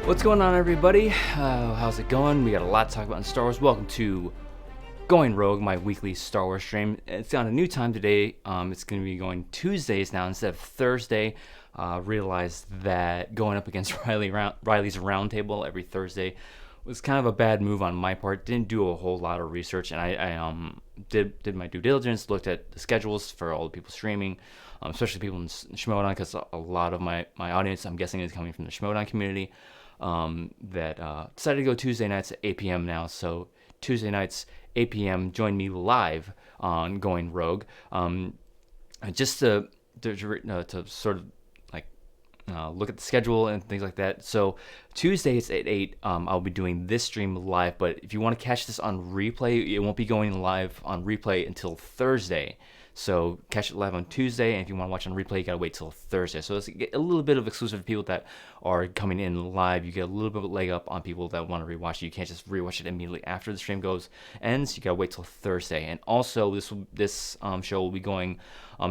What's going on, everybody? How's it going? We got a lot to talk about in Star Wars. Welcome to Going Rogue, my weekly Star Wars stream. It's on a new time today. It's going to be going Tuesdays now instead of Thursday. Realized that going up against Riley's Roundtable every Thursday was kind of a bad move on my part. Didn't do a whole lot of research, and I did my due diligence, looked at the schedules for all the people streaming, especially people in Schmodown, because a lot of my audience, I'm guessing, is coming from the Schmodown community. That decided to go Tuesday nights at 8 p.m. now. So Tuesday nights, 8 p.m., join me live on Going Rogue. Just to sort of like look at the schedule and things like that. So Tuesdays at 8, I'll be doing this stream live. But if you want to catch this on replay, it won't be going live on replay until Thursday. So catch it live on Tuesday, and if you want to watch on replay, you gotta wait till Thursday. So it's a little bit of exclusive for people that are coming in live. You get a little bit of a leg up on people that want to rewatch it. You can't just rewatch it immediately after the stream ends. You gotta wait till Thursday. And also, this show will be going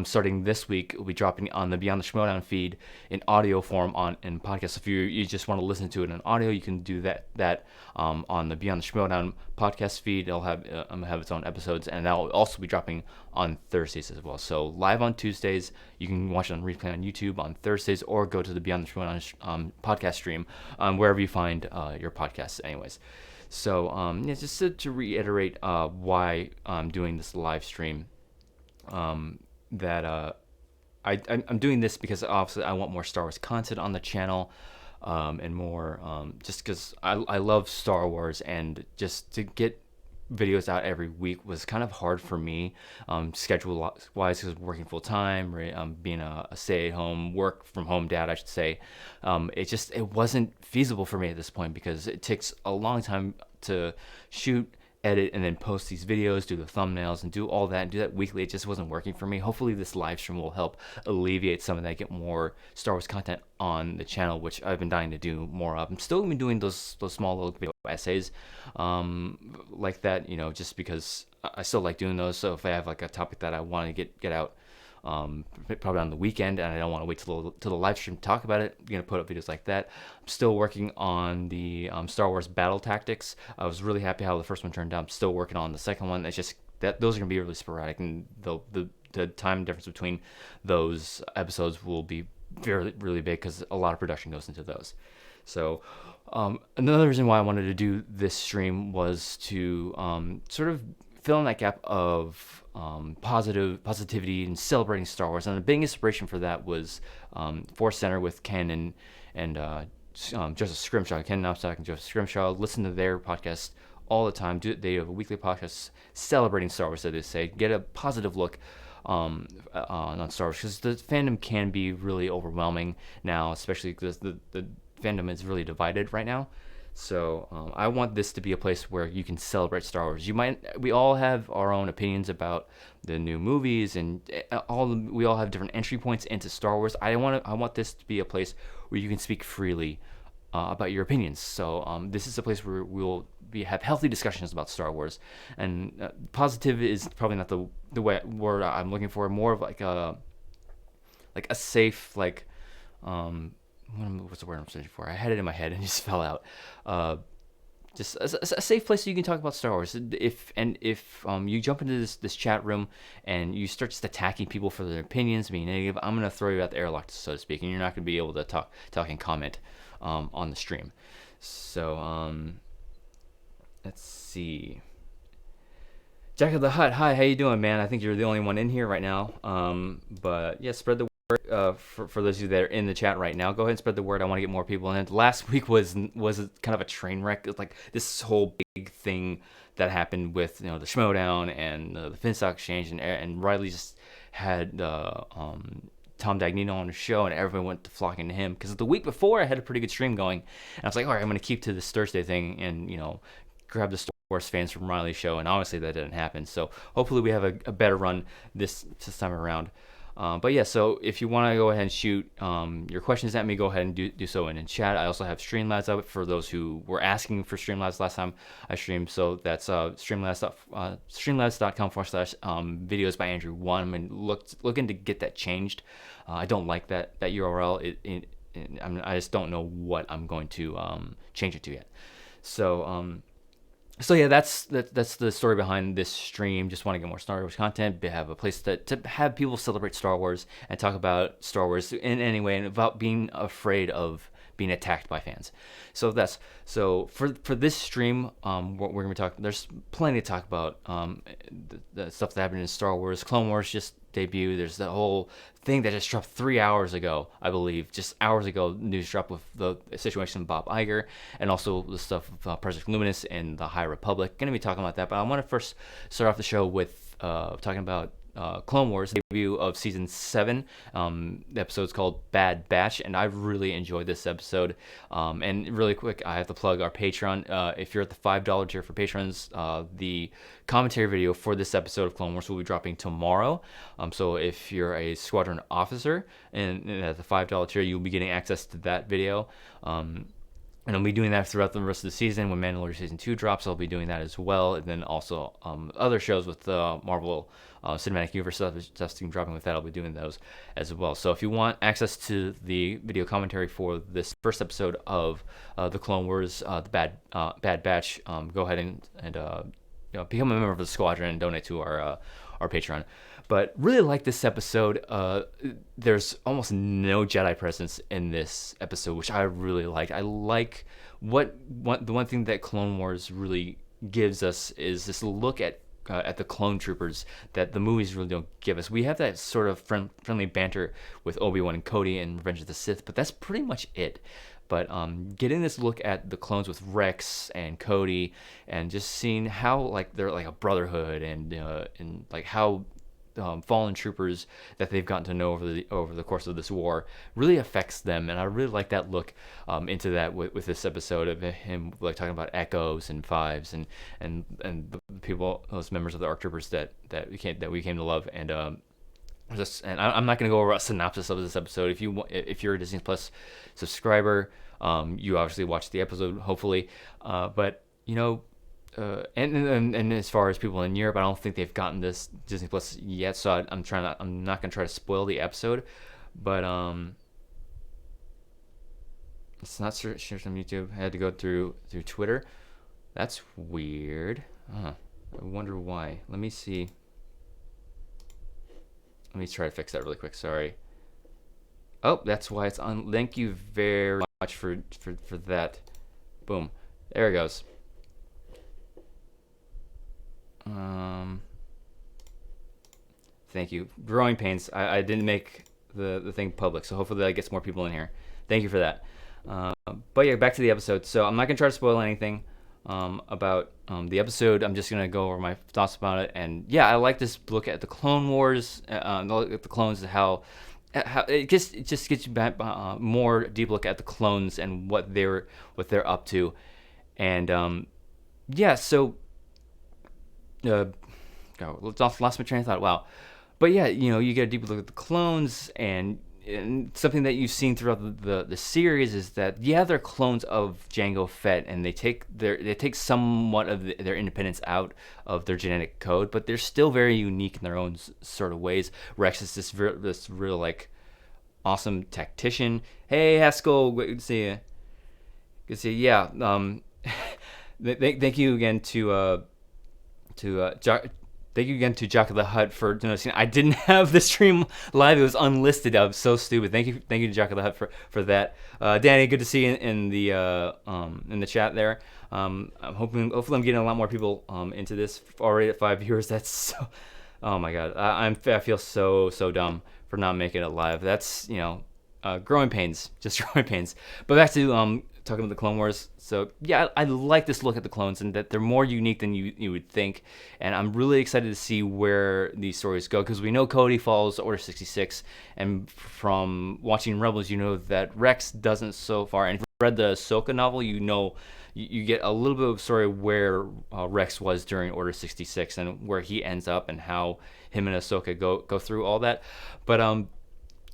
starting this week. We'll be dropping on the Beyond the Schmodown feed in audio form in podcast. So if you just want to listen to it in audio, you can do that on the Beyond the Schmodown podcast feed. It'll have its own episodes, and that'll also be dropping on Thursdays as well. So live on Tuesdays, you can watch it on replay on YouTube on Thursdays, or go to the Beyond the Schmodown podcast stream wherever you find your podcasts. Anyways, so just to reiterate why I'm doing this live stream. I'm doing this because obviously I want more Star Wars content on the channel, and more just because I love Star Wars, and just to get videos out every week was kind of hard for me, schedule wise, because working full time, right? Being a stay-at-home, work from home dad, I should say. It wasn't feasible for me at this point, because it takes a long time to shoot, edit, and then post these videos, do the thumbnails, and do all that, and do that weekly. It just wasn't working for me. Hopefully this live stream will help alleviate some of that, get more Star Wars content on the channel, which I've been dying to do more of. I'm still going to be doing those small little video essays like that, just because I still like doing those. So if I have like a topic that I want to get out, probably on the weekend, and I don't want to wait till the live stream to talk about it, I'm gonna put up videos like that. I'm still working on the Star Wars battle tactics. I was really happy how the first one turned out. I'm still working on the second one. It's just that those are gonna be really sporadic, and the time difference between those episodes will be really, really big, because a lot of production goes into those. So another reason why I wanted to do this stream was to sort of fill in that gap of positivity and celebrating Star Wars. And the big inspiration for that was Force Center with Ken and Joseph Scrimshaw. Ken Knobstock and Joseph Scrimshaw. Listen to their podcast all the time. They have a weekly podcast celebrating Star Wars, as they say. Get a positive look on Star Wars, because the fandom can be really overwhelming now, especially because the fandom is really divided right now. So I want this to be a place where you can celebrate Star Wars. We all have our own opinions about the new movies, and we all have different entry points into Star Wars. I want this to be a place where you can speak freely about your opinions. So this is a place where we'll have healthy discussions about Star Wars. And positive is probably not the word I'm looking for. More of like a safe, like what's the word I'm searching for? I had it in my head and it just fell out. Just a safe place you can talk about Star Wars. If you jump into this chat room and you start just attacking people for their opinions, being negative, I'm gonna throw you out the airlock, so to speak, and you're not gonna be able to talk and comment on the stream. So let's see. Jack of the Hut, hi, how you doing, man? I think you're the only one in here right now. But yeah, spread the word. For those of you that are in the chat right now, go ahead and spread the word. I want to get more people in. Last week was kind of a train wreck. It was like this whole big thing that happened with the Schmodown and the Finstock Exchange, and Riley just had Tom Dagnino on the show, and everyone went to flocking to him, because the week before I had a pretty good stream going, and I was like, all right, I'm going to keep to this Thursday thing and grab the Star Wars fans from Riley's show, and obviously that didn't happen. So hopefully we have a better run this time around. But yeah, so if you want to go ahead and shoot your questions at me, go ahead and do so in chat. I also have Streamlabs up for those who were asking for Streamlabs last time I streamed. So that's streamlabs.com/videos by Andrew 1. I'm looking to get that changed. I don't like that URL. I just don't know what I'm going to change it to yet. So so yeah, that's the story behind this stream. Just want to get more Star Wars content, have a place to have people celebrate Star Wars and talk about Star Wars in any way, and about being afraid of being attacked by fans. So that's so for this stream, what we're gonna be talking. There's plenty to talk about. The stuff that happened in Star Wars. Clone Wars just debuted. There's the whole thing that just dropped 3 hours ago, I believe, just hours ago. News dropped with the situation with Bob Iger, and also the stuff of Project Luminous and the High Republic. Gonna be talking about that, but I want to first start off the show with talking about Clone Wars debut of season 7. The episode's called Bad Batch, and I really enjoyed this episode. And really quick, I have to plug our Patreon. If you're at the $5 tier for patrons, the commentary video for this episode of Clone Wars will be dropping tomorrow. So if you're a squadron officer and at the $5 tier, you'll be getting access to that video. And I'll be doing that throughout the rest of the season. When Mandalorian Season 2 drops, I'll be doing that as well. And then also other shows with the Marvel Cinematic Universe stuff dropping with that, I'll be doing those as well. So if you want access to the video commentary for this first episode of the Clone Wars, the Bad Batch, go ahead and become a member of the squadron and donate to our Patreon. But really like this episode. There's almost no Jedi presence in this episode, which I really liked. I like the one thing that Clone Wars really gives us is this look at the clone troopers that the movies really don't give us. We have that sort of friendly banter with Obi-Wan and Cody in Revenge of the Sith, but that's pretty much it. But getting this look at the clones with Rex and Cody, and just seeing how like they're like a brotherhood, and like how fallen troopers that they've gotten to know over the course of this war really affects them. And I really like that look into that with this episode of him like talking about echoes and fives and the people, those members of the ARC troopers that we came to love. And I'm not going to go over a synopsis of this episode. If you're a Disney Plus subscriber, you obviously watched the episode, hopefully. But and as far as people in Europe, I don't think they've gotten this Disney Plus yet, so I'm not gonna try to spoil the episode. But it's not searched on YouTube. I had to go through Twitter. That's weird. I wonder why. Let me see. Let me try to fix that really quick. Sorry. Oh, that's why it's on. Thank you very much for that. Boom. There it goes. Thank you. Growing pains. I didn't make the thing public, so hopefully that gets more people in here. Thank you for that. But yeah, back to the episode. So I'm not gonna try to spoil anything about the episode. I'm just gonna go over my thoughts about it. And yeah, I like this look at the Clone Wars, the clones, how it just gets you back more deep look at the clones and what they're up to. And yeah, so lost my train of thought. Wow. But yeah, you get a deep look at the clones, and something that you've seen throughout the series is that they're clones of Jango Fett, and they take somewhat of their independence out of their genetic code, but they're still very unique in their own sort of ways. Rex is this real like awesome tactician. Hey Haskell, good to see you. Good to see you. Yeah. Thank you again to thank you again to Jock of the Hut for noticing I didn't have the stream live. It was unlisted. I was so stupid. Thank you to Jock of the Hut for that. Danny, good to see you in the chat there. Hopefully I'm getting a lot more people into this. Already at 5 viewers. That's so. Oh my god. I feel so dumb for not making it live. That's growing pains, just growing pains. But back to talking about the Clone Wars. So yeah, I like this look at the clones, and that they're more unique than you would think. And I'm really excited to see where these stories go, because we know Cody follows Order 66, and from watching Rebels, you know that Rex doesn't so far. And if you read the Ahsoka novel, you get a little bit of story where Rex was during Order 66 and where he ends up, and how him and Ahsoka go through all that. But I'm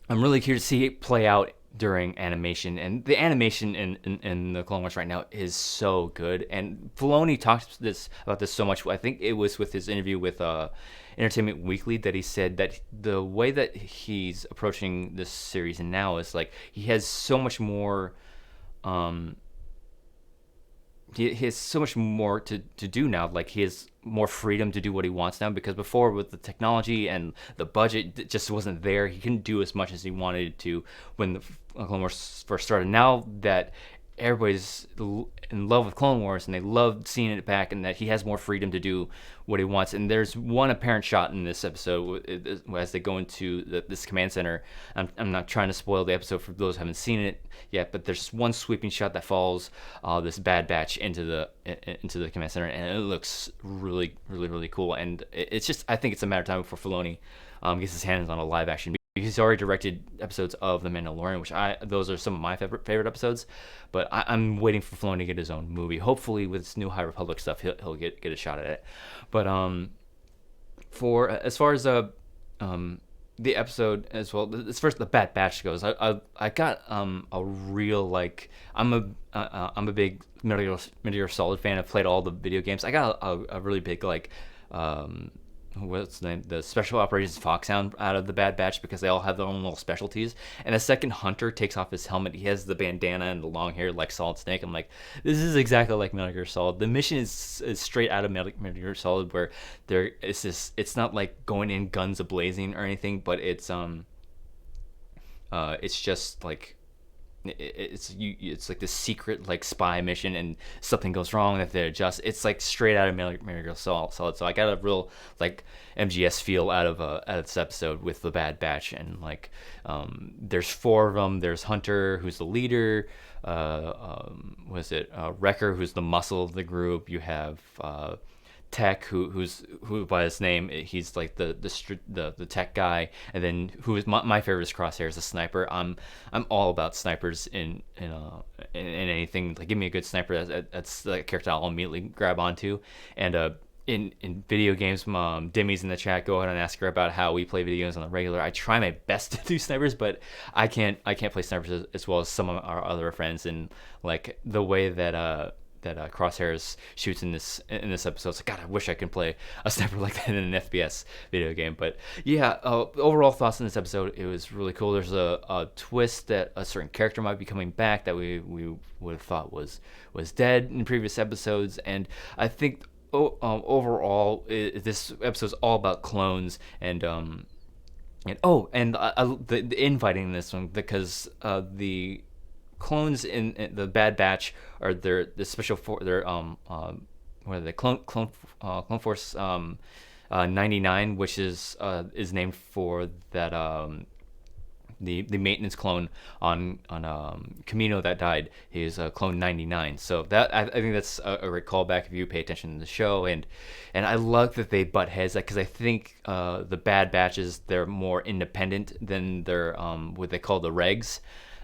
really curious to see it play out during animation, and the animation in the Clone Wars right now is so good. And Filoni talked about this so much. I think it was with his interview with Entertainment Weekly that he said that the way that he's approaching this series now is like he has so much more. He has so much more to do now. Like he has more freedom to do what he wants now, because before, with the technology and the budget, it just wasn't there. He couldn't do as much as he wanted to when the Clone Wars first started. Now that everybody's in love with Clone Wars and they love seeing it back, and that he has more freedom to do what he wants. And there's one apparent shot in this episode as they go into this command center. I'm not trying to spoil the episode for those who haven't seen it yet, but there's one sweeping shot that follows this Bad Batch into the command center, and it looks really, really, really cool. And it's just, I think it's a matter of time before Filoni gets his hands on a live action. He's already directed episodes of The Mandalorian, which those are some of my favorite episodes. But I'm waiting for Filoni to get his own movie. Hopefully, with this new High Republic stuff, he'll get a shot at it. But for as far as the episode as well, as far as the Bad Batch goes, I got a real, like, I'm a big Metal Gear Solid fan. I've played all the video games. I got a really big, like, what's the name, the Special Operations Foxhound out of the Bad Batch, because they all have their own little specialties. And the second Hunter takes off his helmet, he has the bandana and the long hair like Solid Snake. I'm like, this is exactly like Metal Gear Solid. The mission is straight out of Metal Gear Solid, where it's not like going in guns a blazing or anything, but it's just like, it's like this secret, like, spy mission, and something goes wrong that they adjust. It's like straight out of Metal Gear Solid. So I got a real, like, MGS feel out of this episode with the Bad Batch. And like, there's 4 of them. There's Hunter, who's the leader. Wrecker, who's the muscle of the group. You have Tech, who by his name, he's like the tech guy. And then who is my favorite is Crosshair, is a sniper. I'm all about snipers in anything. Like, give me a good sniper. That's the character I'll immediately grab onto. And in video games, Demi's in the chat. Go ahead and ask her about how we play video games on the regular. I try my best to do snipers, but I can't play snipers as well as some of our other friends. And like the way that Crosshairs shoots in this episode, it's like, God, I wish I could play a sniper like that in an FPS video game. But yeah, overall thoughts on this episode, it was really cool. There's a twist that a certain character might be coming back that we would have thought was dead in previous episodes. And I think overall, this episode's all about clones. And the infighting in this one, because the clones in the Bad Batch are the special for their what are they, clone force 99, which is named for that the maintenance clone on Camino that died. He is clone 99. So that, I think that's a great callback if you pay attention to the show. And I love that they butt heads, because I think the Bad Batches, they're more independent than their what they call the regs.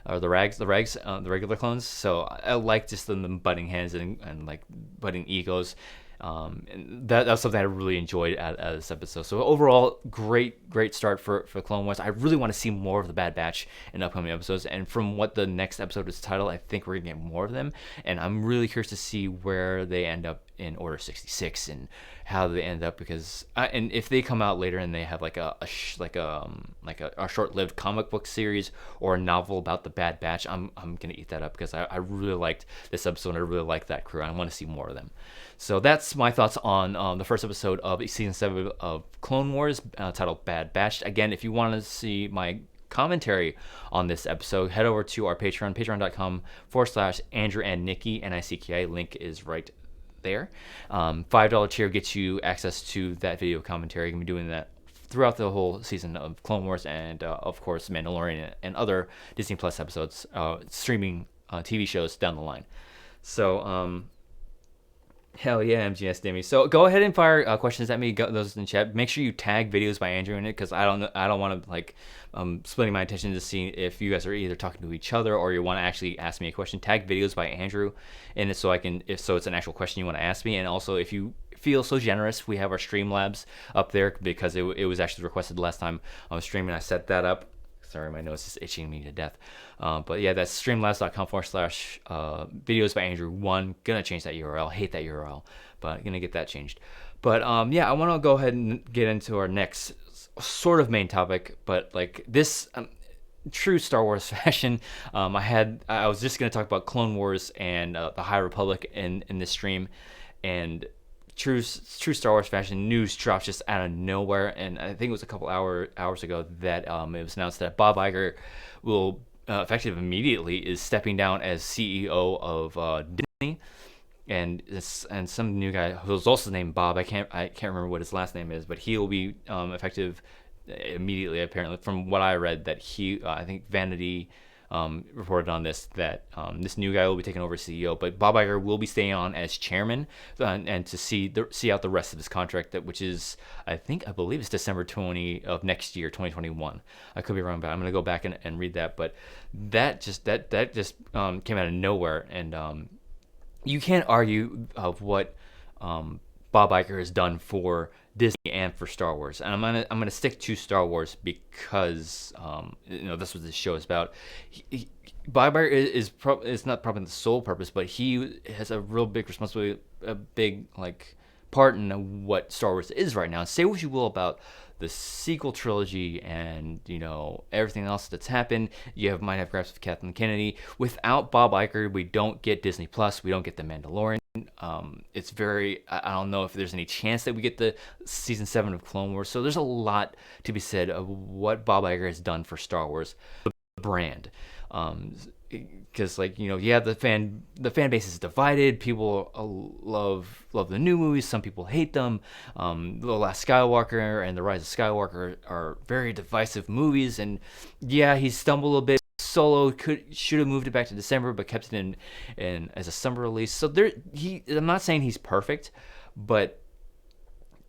Or the regular clones. So I like just them butting heads and like butting egos. And that's something I really enjoyed out of this episode. So overall, great start for Clone Wars. I really want to see more of the Bad Batch in upcoming episodes. And from what the next episode is titled, I think we're gonna get more of them. And I'm really curious to see where they end up in Order 66 and how they end up, because and if they come out later and they have like a short-lived comic book series or a novel about the Bad Batch, I'm gonna eat that up, because I really liked this episode. I really liked that crew. I want to see more of them. So that's my thoughts on the first episode of season 7 of Clone Wars, titled Bad Batch. Again, if you want to see my commentary on this episode, head over to our Patreon, patreon.com/Andrew and Nikki, Nicki. Link is right there. $5 tier gets you access to that video commentary. I'm going to be doing that throughout the whole season of Clone Wars, and of course Mandalorian and other Disney Plus episodes, streaming TV shows down the line. So hell yeah, MGS Demi. So go ahead and fire questions at me. Those in chat. Make sure you tag videos by Andrew in it, because I don't want to like splitting my attention to see if you guys are either talking to each other or you want to actually ask me a question. Tag videos by Andrew in it, so I can, if so, it's an actual question you want to ask me. And also, if you feel so generous, we have our Streamlabs up there, because it was actually requested last time on the stream, and I set that up Sorry, my nose is itching me to death. But yeah, that's streamlabs.com/videos by Andrew 1. Gonna change that URL. Hate that URL, but gonna get that changed. But yeah, I want to go ahead and get into our next sort of main topic, but like this. True Star Wars fashion. I was just gonna talk about Clone Wars and the High Republic in this stream, and true Star Wars fashion news drops just out of nowhere. And I think it was a couple hours ago that it was announced that Bob Iger will effective immediately is stepping down as CEO of Disney. And some new guy who's also named Bob. I can't remember what his last name is, but he will be effective immediately. Apparently, from what I read, that I think Vanity reported on this that this new guy will be taking over as CEO, but Bob Iger will be staying on as chairman and to see out the rest of his contract, which is I believe it's December 20 of next year, 2021. I could be wrong, but I'm gonna go back and read that. But that just came out of nowhere, and you can't argue of what Bob Iger has done for Disney and for Star Wars. And I'm gonna stick to Star Wars because that's what this show is about. Bob Iger is not probably the sole purpose, but he has a real big responsibility, a big part in what Star Wars is right now. Say what you will about the sequel trilogy and everything else that's happened. Might have gripes with Kathleen Kennedy. Without Bob Iger, we don't get Disney Plus. We don't get The Mandalorian. It's very. I don't know if there's any chance that we get the season 7 of Clone Wars. So there's a lot to be said of what Bob Iger has done for Star Wars, the brand. Because the fan base is divided. People love the new movies. Some people hate them. The Last Skywalker and The Rise of Skywalker are very divisive movies, and yeah, he stumbled a bit. Solo should have moved it back to December, but kept it in as a summer release. So I'm not saying he's perfect, but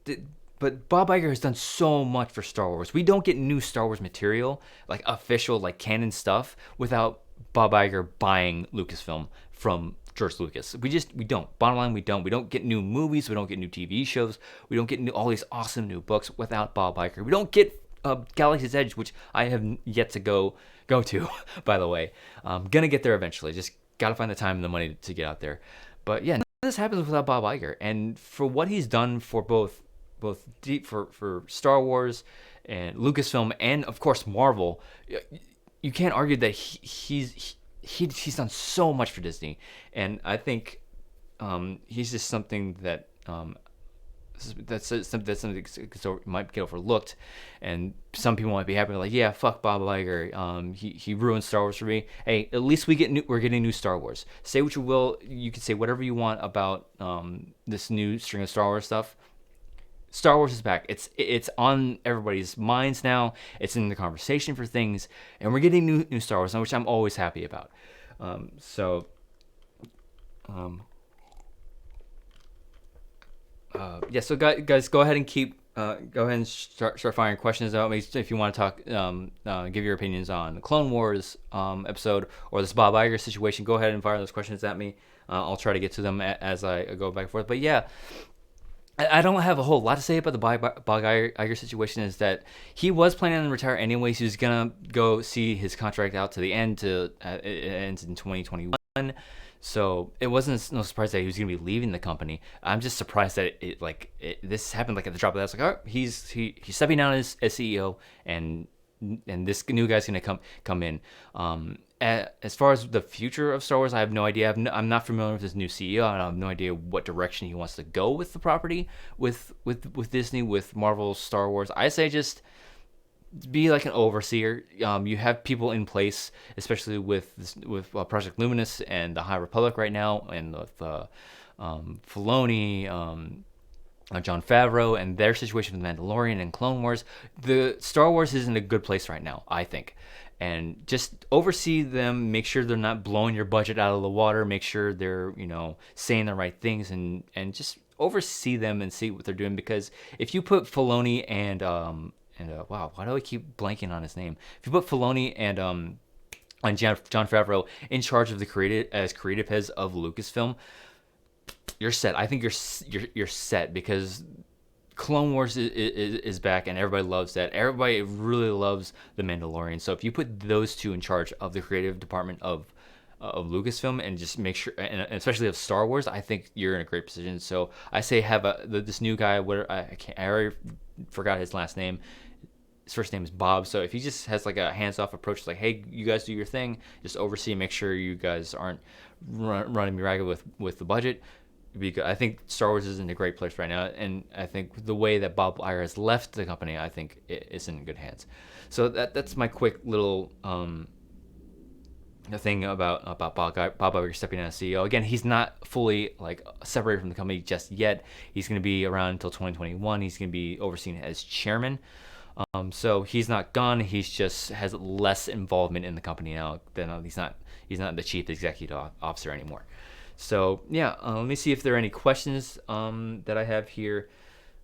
Bob Iger has done so much for Star Wars. We don't get new Star Wars material, like official, canon stuff, without Bob Iger buying Lucasfilm from George Lucas. We don't. Bottom line, we don't. We don't get new movies. We don't get new TV shows. We don't get all these awesome new books without Bob Iger. We don't get Galaxy's Edge, which I have yet to go to, by the way. I'm gonna get there eventually. Just gotta find the time and the money to get out there. But yeah, none of this happens without Bob Iger. And for what he's done for both for Star Wars and Lucasfilm and of course Marvel, you can't argue that he's done so much for Disney. And I think he's just something that that's something that might get overlooked, and some people might be happy yeah, fuck Bob Iger, he ruined Star Wars for me. Hey, at least we're getting new Star Wars. Say what you will, you can say whatever you want about this new string of Star Wars stuff. Star Wars is back. It's on everybody's minds now. It's in the conversation for things, and we're getting new Star Wars, which I'm always happy about. So guys, go ahead and go ahead and start firing questions out. Maybe if you want to talk, give your opinions on the Clone Wars episode or this Bob Iger situation. Go ahead and fire those questions at me. I'll try to get to them as I go back and forth. But yeah, I don't have a whole lot to say about the Bob Iger situation. Is that he was planning to retire anyways. He was gonna go see his contract out to the end. It ends in 2021. So it wasn't no surprise that he was going to be leaving the company. I'm just surprised that this happened at the drop of that. It's all right, he's stepping down as CEO, and this new guy's going to come in. As far as the future of Star Wars, I have no idea. I'm not familiar with this new CEO. I have no idea what direction he wants to go with the property, with Disney, with Marvel, Star Wars. I say just be like an overseer. You have people in place, especially with Project Luminous and the High Republic right now, and with Filoni, Jon Favreau, and their situation with Mandalorian and Clone Wars. The Star Wars is in a good place right now, I think. And just oversee them, make sure they're not blowing your budget out of the water, make sure they're saying the right things, and just oversee them and see what they're doing. Because if you put Filoni and wow, why do I keep blanking on his name? If you put Filoni and Jon Favreau in charge of the creative heads of Lucasfilm, you're set. I think you're set, because Clone Wars is back, and everybody loves that. Everybody really loves The Mandalorian. So if you put those two in charge of the creative department of Lucasfilm and just make sure, and especially of Star Wars, I think you're in a great position. So I say have this new guy. What I already forgot his last name. His first name is Bob. So if he just has like a hands-off approach, like, hey, you guys do your thing, just oversee, make sure you guys aren't running me ragged with the budget. Because I think Star Wars is in a great place right now, and I think the way that Bob Iger has left the company, I think it's in good hands. So that's my quick little thing about Bob Iger stepping down as CEO. Again, he's not fully like separated from the company just yet. He's going to be around until 2021. He's going to be overseen as chairman. So he's not gone. He's just has less involvement in the company now. Then he's not the chief executive officer anymore. So yeah, let me see if there are any questions that I have here.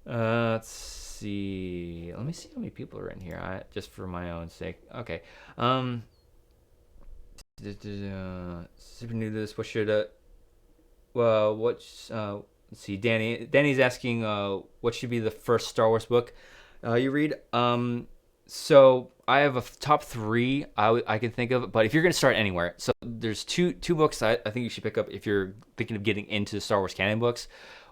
Let's see. Let me see how many people are in here. Just for my own sake. Okay. Super new to this. What should let's see. Danny's asking what should be the first Star Wars book you read. So I have a top 3 I can think of, but if you're going to start anywhere, so there's two books I think you should pick up if you're thinking of getting into Star Wars canon books.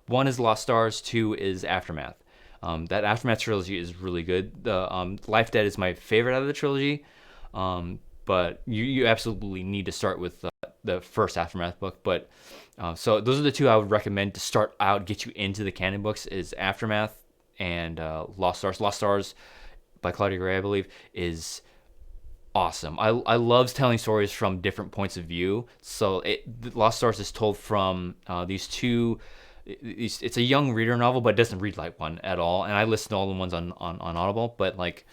One is Lost Stars, 2 is Aftermath. That Aftermath trilogy is really good. The Life Dead is my favorite out of the trilogy, but you absolutely need to start with the first Aftermath book. But so those are the 2 I would recommend to start out, get you into the canon books, is Aftermath and Lost Stars. Lost Stars by Claudia Gray, I believe, is awesome. I love telling stories from different points of view. So Lost Stars is told from these two. It's a young reader novel, but it doesn't read like one at all. And I listen to all the ones on Audible, but like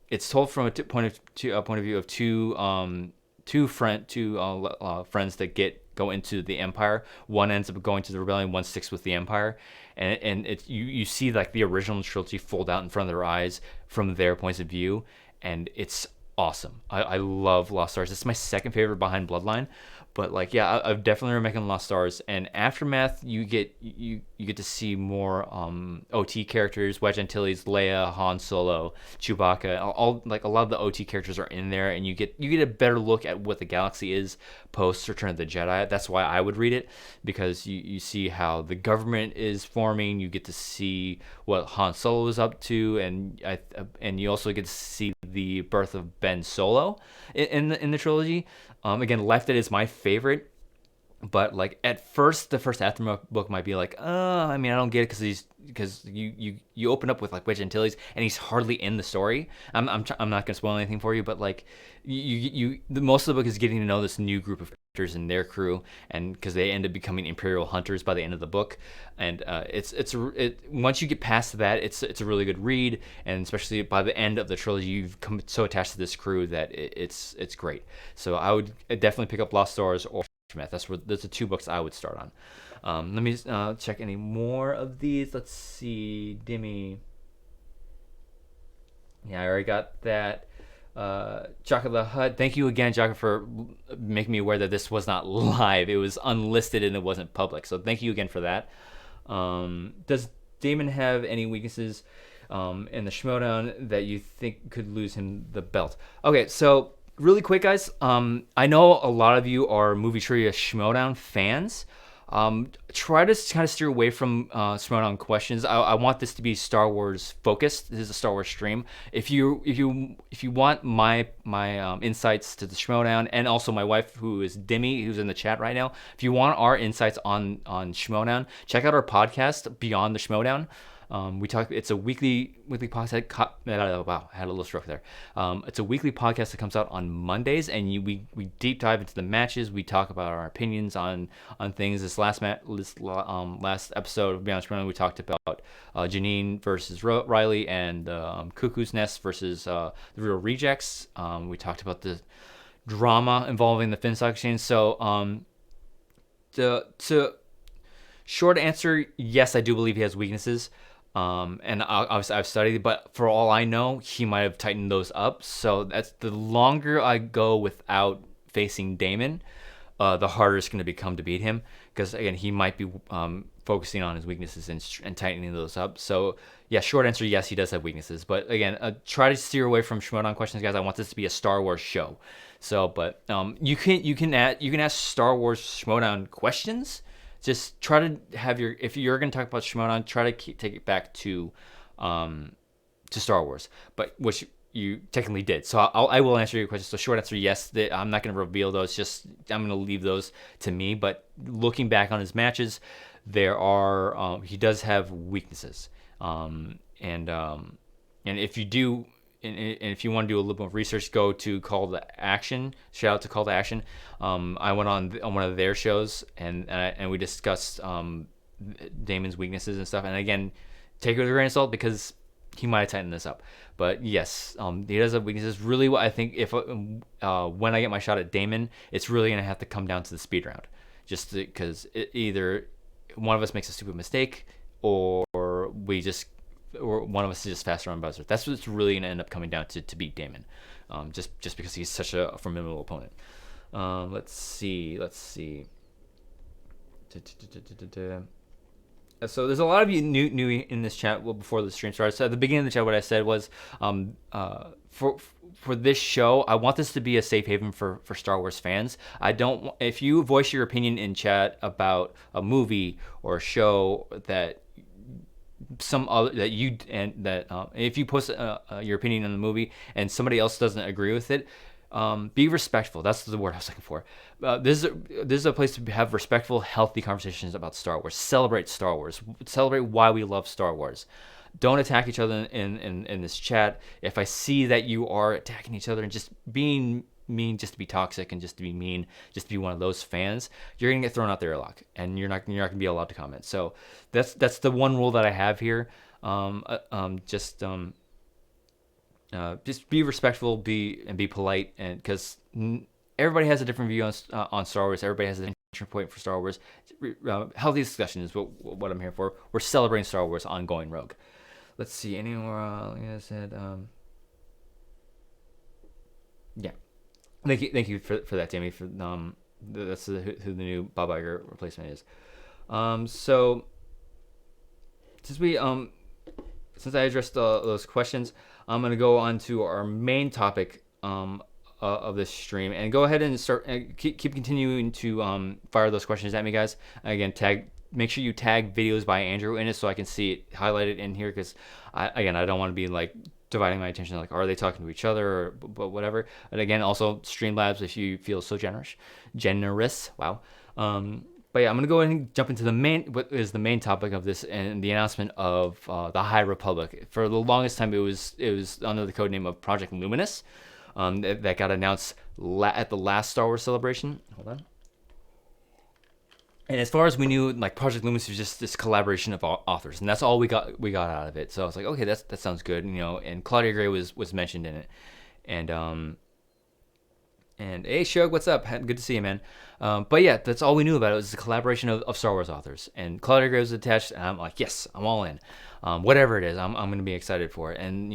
it's told from a point of view of two friends that go into the Empire. One ends up going to the Rebellion, one sticks with the Empire, and it's you see like the original trilogy fold out in front of their eyes from their points of view, and it's awesome. I love Lost Stars. It's my second favorite behind Bloodline, but like yeah, I definitely recommend Lost Stars. And Aftermath, you get to see more OT characters: Wedge Antilles, Leia, Han Solo, Chewbacca. All like a lot of the OT characters are in there, and you get a better look at what the galaxy is post Return of the Jedi. That's why I would read it, because you see how the government is forming. You get to see what Han Solo is up to, and you also get to see the birth of Ben Solo in the trilogy. Again, Left Dead is my favorite, but like at first, the first Aftermath book might be like, I mean, I don't get it because you open up with like Wedge Antilles and he's hardly in the story. I'm not gonna spoil anything for you, but like the most of the book is getting to know this new group of characters and their crew, and because they end up becoming Imperial hunters by the end of the book, and once you get past that, it's a really good read, and especially by the end of the trilogy, you've come so attached to this crew that it's great. So I would definitely pick up Lost Stars or Aftermath. Those are 2 books I would start on. Let me check any more of these. Let's see, Dimmy. Yeah, I already got that. Jaka the Hutt. Thank you again, Jaka, for making me aware that this was not live. It was unlisted and it wasn't public. So thank you again for that. Does Damon have any weaknesses in the Schmodown that you think could lose him the belt? Okay, so really quick, guys. I know a lot of you are Movie Trivia Schmodown fans. Try to kind of steer away from Schmodown questions. I want this to be Star Wars focused. This is a Star Wars stream. If you want my insights to the Schmodown, and also my wife, who is Dimmy, who's in the chat right now, if you want our insights on Schmodown, check out our podcast Beyond the Schmodown. We talk. It's a weekly podcast. Wow, I had a little stroke there. It's a weekly podcast that comes out on Mondays, and we deep dive into the matches. We talk about our opinions on things. This last episode of Beyond Screen, we talked about Janine versus Riley, and Cuckoo's Nest versus the Real Rejects. We talked about the drama involving the Finstock Exchange. So to short answer, yes, I do believe he has weaknesses. And obviously I've studied, but for all I know, he might have tightened those up. So that's the longer I go without facing Damon, the harder it's going to become to beat him. Because again, he might be focusing on his weaknesses and tightening those up. So yeah, short answer, yes, he does have weaknesses. But again, try to steer away from Schmodown questions, guys. I want this to be a Star Wars show. So, but you can ask Star Wars Schmodown questions. Just try to have your, if you're going to talk about Schmodown, try to take it back to Star Wars, but which you technically did. So I will answer your question. So short answer, yes. I'm not going to reveal those. Just I'm going to leave those to me. But looking back on his matches, there are he does have weaknesses. And if you do, and if you want to do a little more research, go to Call to Action. Shout out to Call to Action. I went on one of their shows and we discussed Damon's weaknesses and stuff. And again, take it with a grain of salt because he might have tightened this up. But yes, he does have weaknesses. Really, what I think, if when I get my shot at Damon, it's really gonna have to come down to the speed round, just because either one of us makes a stupid mistake, or one of us is just faster on buzzer. That's what's really gonna end up coming down to beat Damon, just because he's such a formidable opponent. Let's see. So there's a lot of you new in this chat before the stream started. So at the beginning of the chat, what I said was, for this show, I want this to be a safe haven for Star Wars fans. I don't. If you voice your opinion in chat about a movie or a show that some other that you and that if you post your opinion on the movie and somebody else doesn't agree with it, be respectful. That's the word I was looking for. This is a place to have respectful, healthy conversations about Star Wars. Celebrate Star Wars. Celebrate why we love Star Wars. Don't attack each other in this chat. If I see that you are attacking each other and just being mean, just to be toxic and just to be mean, just to be one of those fans, you're gonna get thrown out there a lot, and you're not gonna be allowed to comment. So that's the one rule that I have here. Just be respectful, be polite, and because everybody has a different view on Star Wars. Everybody has a different point for Star Wars. Healthy discussion is what I'm here for. We're celebrating Star Wars ongoing Rogue. Let's see. Anywhere like I said, yeah. Thank you for that, Jamie. For that's who the new Bob Iger replacement is. So since I addressed those questions, I'm gonna go on to our main topic of this stream, and go ahead and start keep continuing to fire those questions at me, guys. Again, make sure you tag videos by Andrew in it so I can see it highlighted in here, because I don't want to be like dividing my attention, like, are they talking to each other or but whatever. And again, also Streamlabs, if you feel so generous. Wow. But yeah, I'm gonna go ahead and jump into what is the main topic of this, and the announcement of the High Republic. For the longest time, it was under the code name of Project Luminous. That got announced at the last Star Wars Celebration. Hold on. And as far as we knew, like, Project Luminous was just this collaboration of authors, and that's all we got out of it. So I was like, okay, that sounds good, you know. And Claudia Gray was mentioned in it, and hey, Shug, what's up? Good to see you, man. But yeah, that's all we knew about it. It was a collaboration of Star Wars authors, and Claudia Gray was attached, and I'm like, yes, I'm all in. Whatever it is, I'm going to be excited for it. And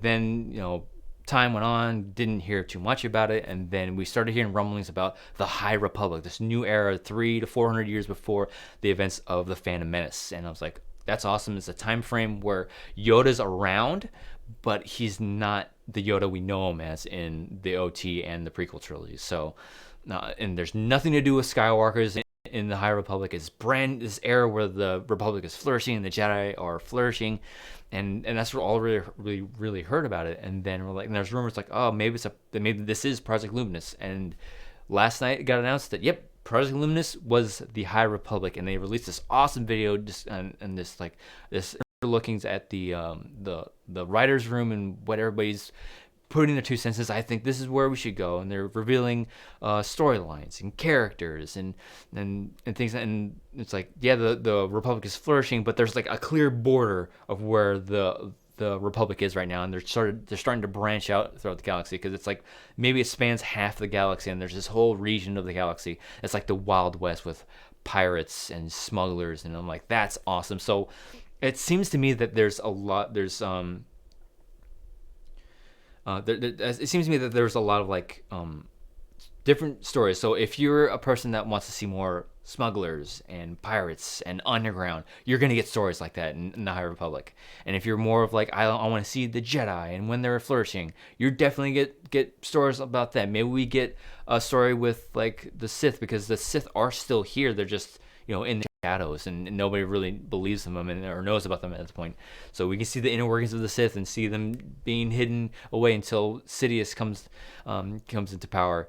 then time went on, didn't hear too much about it, and then we started hearing rumblings about the High Republic, this new era, 300 to 400 years before the events of the Phantom Menace. And I was like, that's awesome. It's a time frame where Yoda's around, but he's not the Yoda we know him as in the OT and the prequel trilogy. So, and there's nothing to do with Skywalkers in the High Republic. It's this era where the Republic is flourishing and the Jedi are flourishing, and that's what all really heard about it. And then we're like, and there's rumors like, oh, maybe this is Project Luminous. And last night it got announced that Project Luminous was the High Republic, and they released this awesome video just and this lookings at the writers' room and what everybody's putting their 2 cents. I think this is where we should go, and they're revealing storylines and characters and things, and it's like, yeah, the Republic is flourishing, but there's like a clear border of where the Republic is right now, and they're starting to branch out throughout the galaxy, because it's like maybe it spans half the galaxy, and there's this whole region of the galaxy. It's like the Wild West with pirates and smugglers, and I'm like, that's awesome. So it seems to me that it seems to me that there's a lot of like different stories. So if you're a person that wants to see more smugglers and pirates and underground, you're gonna get stories like that in the High Republic. And if you're more of like I want to see the Jedi and when they're flourishing, you're definitely get stories about that. Maybe we get a story with like the Sith, because the Sith are still here. They're just in the shadows, and nobody really believes in them or knows about them at this point. So we can see the inner workings of the Sith and see them being hidden away until Sidious comes into power.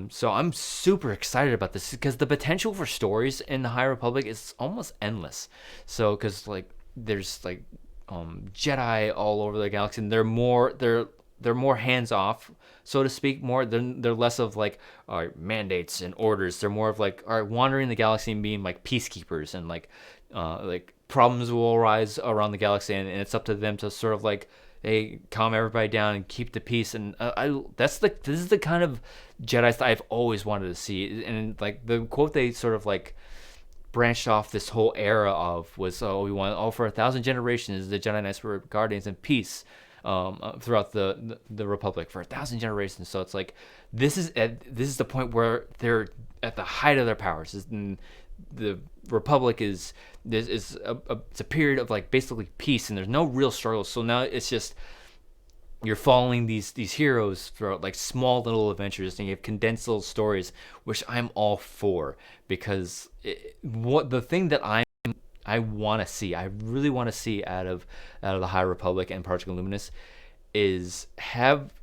So I'm super excited about this because the potential for stories in the High Republic is almost endless. So because like there's like Jedi all over the galaxy, and they're more hands off, so to speak. They're less of like mandates and orders. They're more of like wandering the galaxy and being like peacekeepers, and like problems will arise around the galaxy, and it's up to them to sort of like, hey, calm everybody down and keep the peace. And this is the kind of Jedi that I've always wanted to see. And like the quote they sort of like branched off this whole era of was, we want, for 1,000 generations the Jedi Knights were guardians and peace throughout the Republic for 1,000 generations. So it's like this is the point where they're at the height of their powers. And the Republic is it's a period of like basically peace, and there's no real struggle. So now it's just you're following these heroes throughout like small little adventures, and you have condensed little stories, which I'm all for, because what the thing that I want to see, I really want to see out of the High Republic and Project Luminous is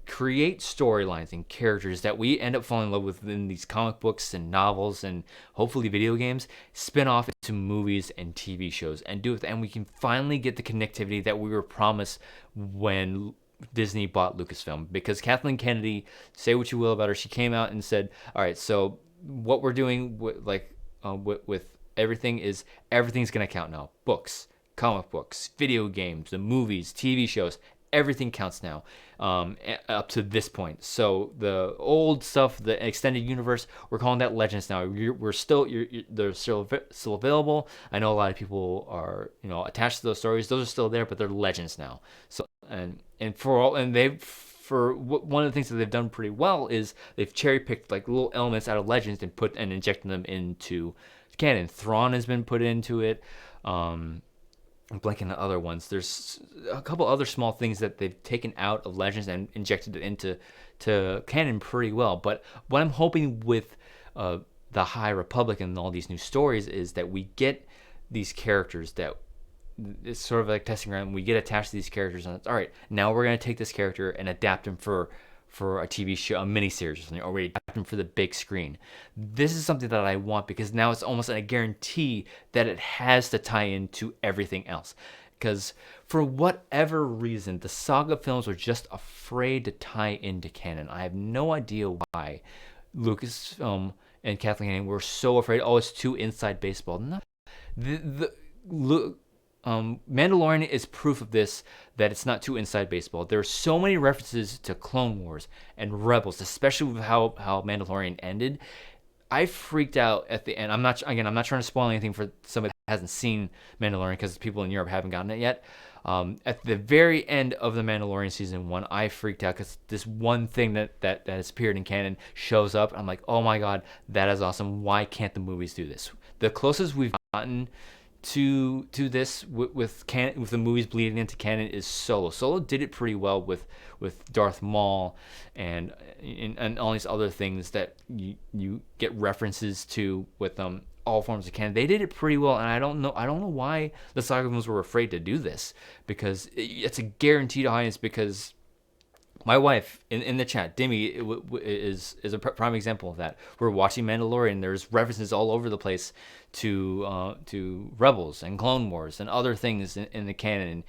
create storylines and characters that we end up falling in love with in these comic books and novels and hopefully video games, spin off into movies and TV shows, and do it, and we can finally get the connectivity that we were promised when Disney bought Lucasfilm. Because Kathleen Kennedy, say what you will about her, she came out and said, all right, so what we're doing with everything is everything's going to count now. Books, comic books, video games, the movies, TV shows, everything counts now, up to this point. So the old stuff, the extended universe, we're calling that Legends now. They're still available. I know a lot of people are attached to those stories. Those are still there, but they're Legends now. So one of the things that they've done pretty well is they've cherry picked like little elements out of Legends and injected them into canon. Thrawn has been put into it. I'm blanking on other ones. There's a couple other small things that they've taken out of Legends and injected it into canon pretty well. But what I'm hoping with the High Republic and all these new stories is that we get these characters that it's sort of like testing ground. We get attached to these characters, and it's all right. Now we're gonna take this character and adapt him for a TV show, a miniseries or something, or we adapt him for the big screen. This is something that I want, because now it's almost a guarantee that it has to tie into everything else. Because for whatever reason, the Saga films were just afraid to tie into canon. I have no idea why Lucasfilm and Kathleen Kennedy were so afraid. Oh, it's too inside baseball. No, Mandalorian is proof of this, that it's not too inside baseball. There are so many references to Clone Wars and Rebels, especially with how Mandalorian ended. I freaked out at the end. I'm not trying to spoil anything for somebody that hasn't seen Mandalorian, because people in Europe haven't gotten it yet. At the very end of the Mandalorian season 1, I freaked out because this one thing that has appeared in canon shows up. I'm like, oh my god, that is awesome. Why can't the movies do this? The closest we've gotten to this with the movies bleeding into canon is Solo. Solo did it pretty well with Darth Maul and all these other things that you get references to with all forms of canon. They did it pretty well, and I don't know why the Saga films were afraid to do this, because it's a guaranteed audience. Because my wife in the chat, Demi, is a prime example of that. We're watching Mandalorian. There's references all over the place to Rebels and Clone Wars and other things in the canon. And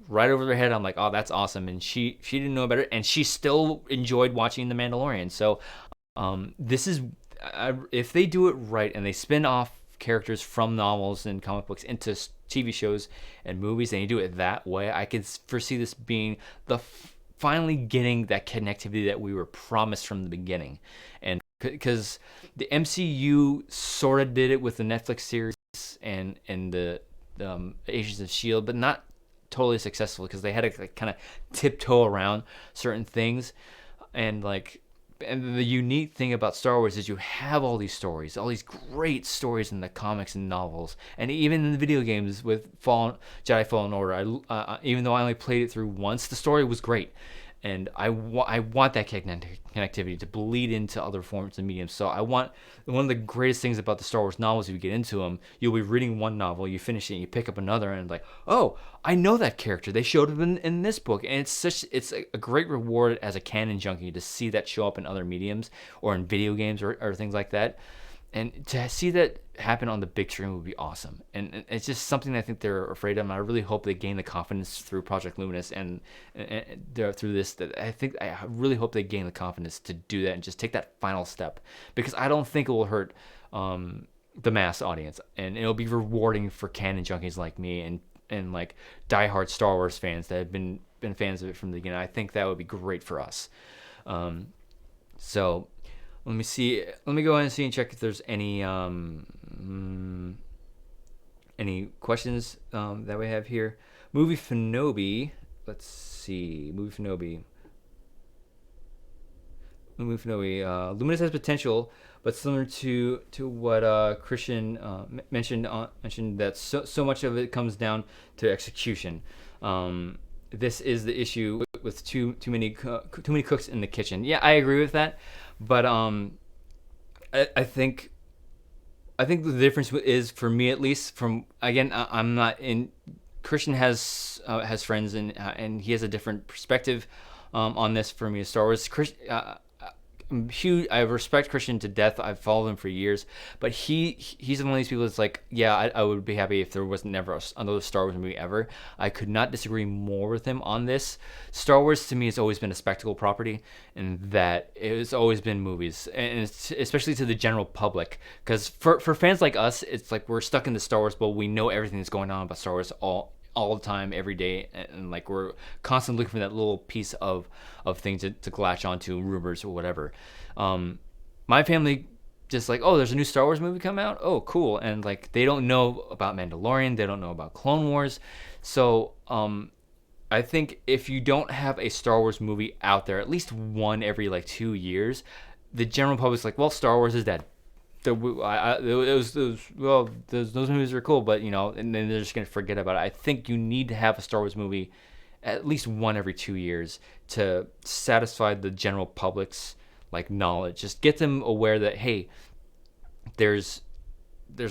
right over their head, I'm like, oh, that's awesome. And she didn't know better, and she still enjoyed watching the Mandalorian. So this is if they do it right and they spin off characters from novels and comic books into TV shows and movies, and you do it that way, I could foresee this being finally getting that connectivity that we were promised from the beginning. And because the MCU sort of did it with the Netflix series and the Agents of S.H.I.E.L.D., but not totally successful, because they had to kind of tiptoe around certain things. And like and the unique thing about Star Wars is you have all these stories, all these great stories in the comics and novels, and even in the video games with Jedi Fallen Order. Even though I only played it through once, the story was great, and I want that connectivity to bleed into other forms and mediums. So I want one of the greatest things about the Star Wars novels. If you get into them, you'll be reading one novel, you finish it, and you pick up another, and like, oh, I know that character. They showed up in this book, and it's a great reward as a canon junkie to see that show up in other mediums or in video games or things like that. And to see that happen on the big screen would be awesome. And it's just something that I think they're afraid of. And I really hope they gain the confidence through Project Luminous and through this. That I really hope they gain the confidence to do that and just take that final step, because I don't think it will hurt the mass audience, and it'll be rewarding for canon junkies like me and like diehard Star Wars fans that have been fans of it from the beginning. I think that would be great for us. So let me see. Let me go ahead and see and check if there's any questions that we have here. Movie Finobi. Let's see. Movie Finobi. Luminous has potential, but similar to what Christian mentioned that so much of it comes down to execution. This is the issue with too many cooks in the kitchen. Yeah, I agree with that, but I think the difference is, for me at least, from again, I'm not in. Christian has friends and he has a different perspective on this. For me, as Star Wars, I'm huge. I respect Christian to death. I've followed him for years, but he's one of these people that's like, yeah, I would be happy if there was never another Star Wars movie ever. I could not disagree more with him on this. Star Wars to me has always been a spectacle property, and that it's always been movies, and it's, especially to the general public, because for fans like us, it's like we're stuck in the Star Wars bubble. We know everything that's going on about Star Wars all the time, every day, and like we're constantly looking for that little piece of things to latch onto, rumors or whatever. My family just like, oh, there's a new Star Wars movie come out, oh cool, and like they don't know about Mandalorian, they don't know about Clone Wars. So I think if you don't have a Star Wars movie out there, at least one every like 2 years, the general public's like, well, Star Wars is dead. Those movies are cool, but and then they're just gonna forget about it. I think you need to have a Star Wars movie at least one every 2 years to satisfy the general public's like knowledge. Just get them aware that, hey, there's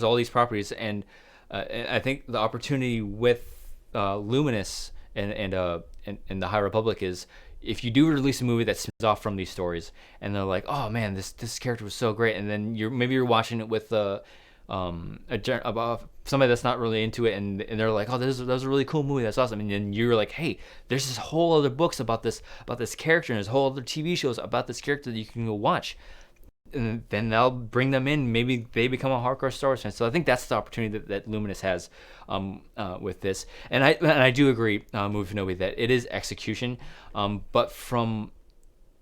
all these properties, and I think the opportunity with Luminous and the High Republic is, if you do release a movie that spins off from these stories, and they're like, oh man, this character was so great, and then you're watching it with somebody that's not really into it, and they're like, oh, that was a really cool movie, that's awesome, and then you're like, hey, there's this whole other books about this character, and there's whole other TV shows about this character that you can go watch, and then they'll bring them in. Maybe they become a hardcore Star Wars fan. So I think that's the opportunity that Luminous has with this. And I do agree, Movie Finobi, that it is execution. But from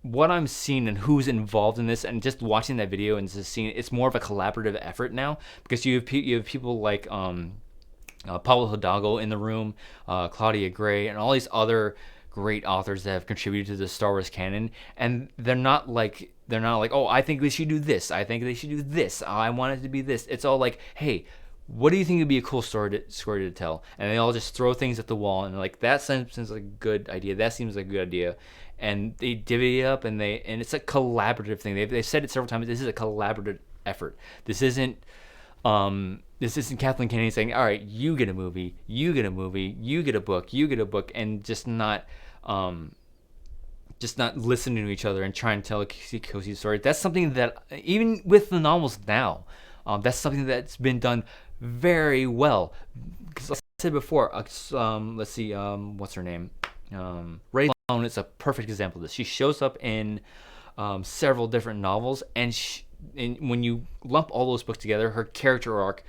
what I'm seeing and who's involved in this, and just watching that video and just seeing, it's more of a collaborative effort now, because you have people like Pablo Hidalgo in the room, Claudia Gray, and all these other great authors that have contributed to the Star Wars canon, and they're not like, oh, I think they should do this, I think they should do this, I want it to be this. It's all like, hey, what do you think would be a cool story to tell? And they all just throw things at the wall, and they're like, that seems like a good idea, that seems like a good idea, and they divvy it up, and it's a collaborative thing. They've said it several times. This is a collaborative effort. This isn't Kathleen Kennedy saying, all right, you get a movie, you get a movie, you get a book, and just not listening to each other and trying to tell a cohesive story. That's something that, even with the novels now, that's something that's been done very well. Because like I said before, let's see, what's her name? Ray Sloan is a perfect example of this. She shows up in several different novels, and when you lump all those books together, her character arc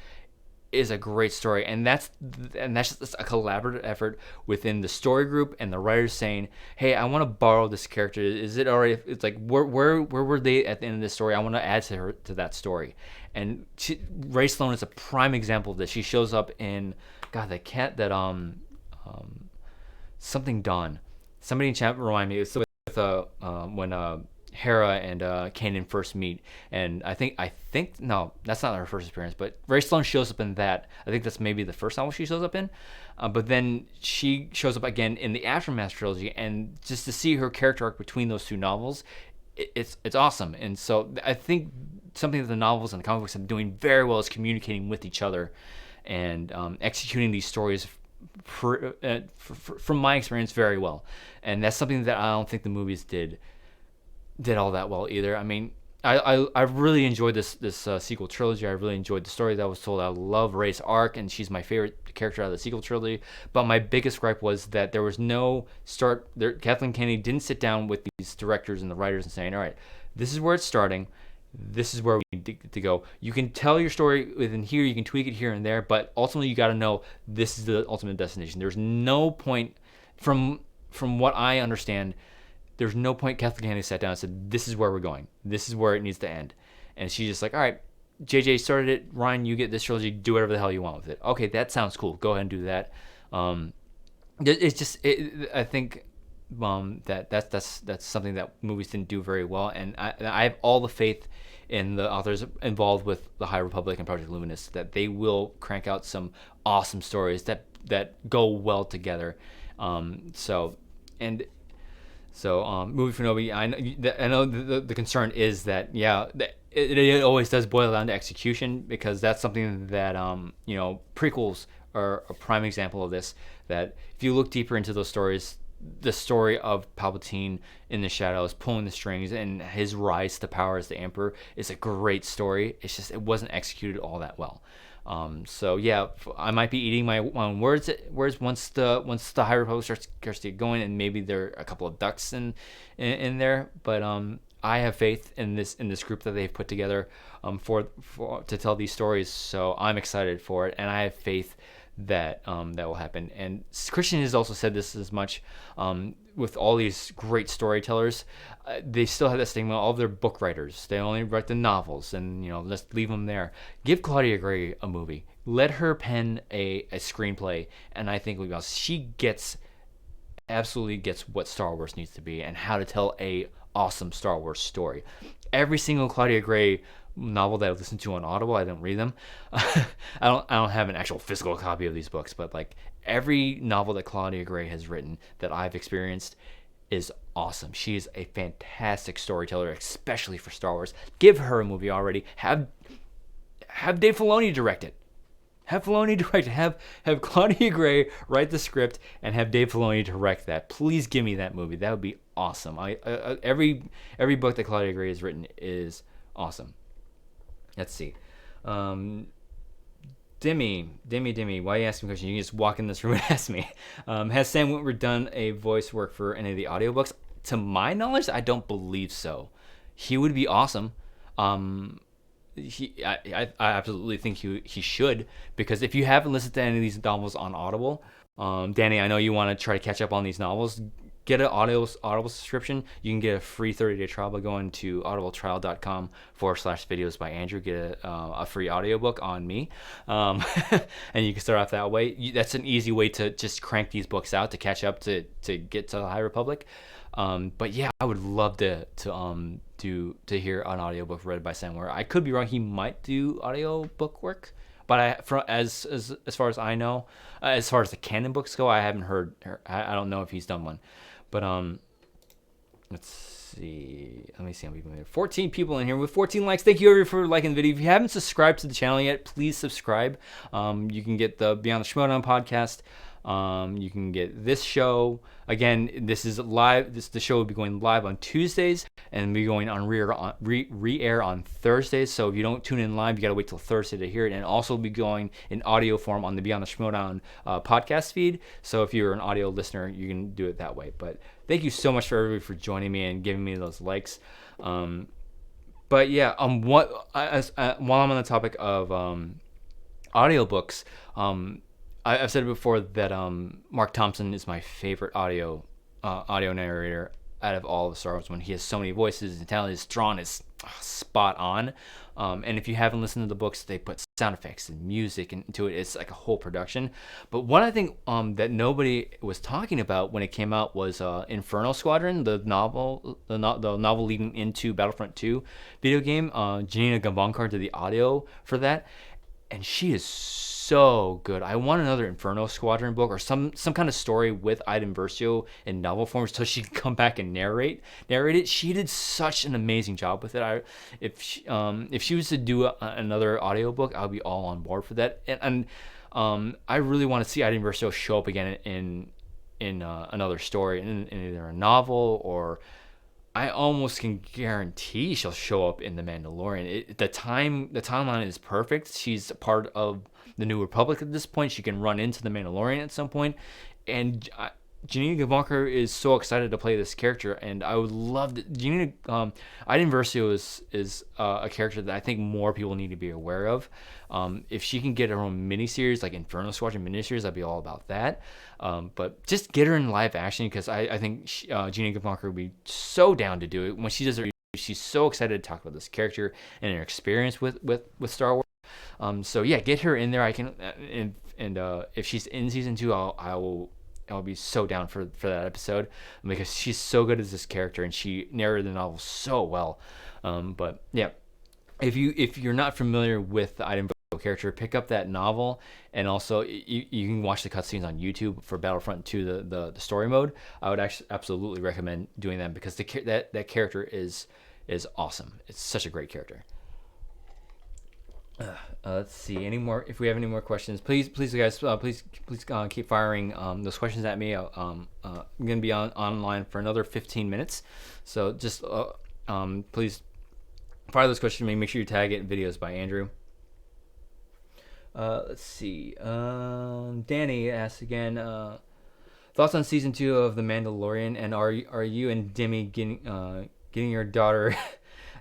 is a great story, and that's just a collaborative effort within the story group and the writers saying, hey, I want to borrow this character. Is it already? It's like, where were they at the end of this story? I want to add to that story. And Ray Sloan is a prime example of this. She shows up in something Dawn. Somebody in chat remind me. It's with when Hera and Kanan first meet, and I think no, that's not her first appearance, but Ray Sloane shows up in that. I think that's maybe the first novel she shows up in, but then she shows up again in the Aftermath trilogy, and just to see her character arc between those two novels, it's awesome. And so I think something that the novels and the comic books have been doing very well is communicating with each other, and executing these stories from my experience very well. And that's something that I don't think the movies did all that well either. I mean, I really enjoyed this sequel trilogy. I really enjoyed the story that was told. I love Rey's arc, and she's my favorite character out of the sequel trilogy. But my biggest gripe was that there was no start. Kathleen Kennedy didn't sit down with these directors and the writers and saying, "All right, this is where it's starting. This is where we need to go. You can tell your story within here. You can tweak it here and there, but ultimately you got to know this is the ultimate destination." There's no point, from what I understand, there's no point Kathleen Kennedy sat down and said, "This is where we're going. This is where it needs to end." And she's just like, "All right, JJ started it. Ryan, you get this trilogy. Do whatever the hell you want with it." Okay, that sounds cool. Go ahead and do that. It's just, I think that's something that movies didn't do very well. And I have all the faith in the authors involved with the High Republic and Project Luminous that they will crank out some awesome stories that go well together. So movie for Nobi, I know the concern is that, yeah, it always does boil down to execution, because that's something that prequels are a prime example of this. That if you look deeper into those stories, the story of Palpatine in the shadows pulling the strings and his rise to power as the Emperor is a great story. It's just it wasn't executed all that well. So yeah, I might be eating my own words once the High Republic starts to get going, and maybe there are a couple of ducks in there. But I have faith in this group that they've put together for to tell these stories. So I'm excited for it, and I have faith that that will happen. And Christian has also said this as much. With all these great storytellers, they still have that stigma. All of their book writers, they only write the novels, and let's leave them there. Give Claudia Gray a movie. Let her pen a screenplay, and I think she absolutely gets what Star Wars needs to be and how to tell a awesome Star Wars story. Every single Claudia Gray novel that I listened to on Audible, I didn't read them. I don't have an actual physical copy of these books, but like every novel that Claudia Gray has written that I've experienced is awesome. She is a fantastic storyteller, especially for Star Wars. Give her a movie already. Have Dave Filoni direct it. Have Filoni direct it. Have Claudia Gray write the script and have Dave Filoni direct that. Please give me that movie. That would be awesome. Every book that Claudia Gray has written is awesome. Let's see. Dimmy, why are you asking me a question? You can just walk in this room and ask me. Has Sam Witwer done a voice work for any of the audiobooks? To my knowledge, I don't believe so. He would be awesome. I absolutely think he should, because if you haven't listened to any of these novels on Audible, Danny, I know you want to try to catch up on these novels. Get an Audible subscription. You can get a free 30-day trial by going to audibletrial.com/videos by Andrew. Get a free audiobook on me. And you can start off that way. That's an easy way to just crank these books out to catch up to get to the High Republic. But yeah, I would love to hear an audiobook read by Sam Witwer. I could be wrong. He might do audiobook work. But as far as I know, as far as the canon books go, I haven't heard. I don't know if he's done one. But let's see. Let me see how many people here. 14 people in here with 14 likes. Thank you everyone for liking the video. If you haven't subscribed to the channel yet, please subscribe. You can get the Beyond the Schmodown podcast. You can get this show. Again, this is live. The show will be going live on Tuesdays and be going on re-air on Thursdays. So if you don't tune in live, you gotta wait till Thursday to hear it. And also be going in audio form on the Beyond the Schmodown podcast feed. So if you're an audio listener, you can do it that way. But thank you so much for everybody for joining me and giving me those likes. But yeah, while I'm on the topic of audiobooks, I've said it before that Mark Thompson is my favorite audio narrator out of all the Star Wars. When he has so many voices, his talent is strong. His spot on. And if you haven't listened to the books, they put sound effects and music into it. It's like a whole production. But one I think that nobody was talking about when it came out was Inferno Squadron, the novel, the novel leading into Battlefront 2 video game. Janina Gavankar did the audio for that, and she is so good. I want another Inferno Squadron book or some kind of story with Iden Versio in novel form so she can come back and narrate it. She did such an amazing job with it. If she was to do another audiobook, I'll be all on board for that. And I really want to see Iden Versio show up again in another story in either a novel or I almost can guarantee she'll show up in The Mandalorian. The timeline is perfect. She's a part of the New Republic at this point. She can run into The Mandalorian at some point, and Janina Gavankar is so excited to play this character, and I would love to. Iden Versio is a character that I think more people need to be aware of. If she can get her own miniseries, like Inferno Squadron miniseries, I'd be all about that. But just get her in live action because I think Janina Gavankar would be so down to do it. When she does her, she's so excited to talk about this character and her experience with Star Wars. So yeah, get her in there. I can and if she's in season 2, I'll be so down for that episode because she's so good as this character and she narrated the novel so well. But yeah, if you're not familiar with the Iden Versio character, pick up that novel, and also you can watch the cutscenes on YouTube for Battlefront 2, the story mode. I would actually absolutely recommend doing that because that character is awesome. It's such a great character. Let's see. If we have any more questions, please, guys, please keep firing those questions at me. I'm gonna be online for another 15 minutes, so just please fire those questions to me. Make sure you tag it in videos by Andrew. Let's see. Danny asks again. Thoughts on season 2 of The Mandalorian, and are you and Demi getting your daughter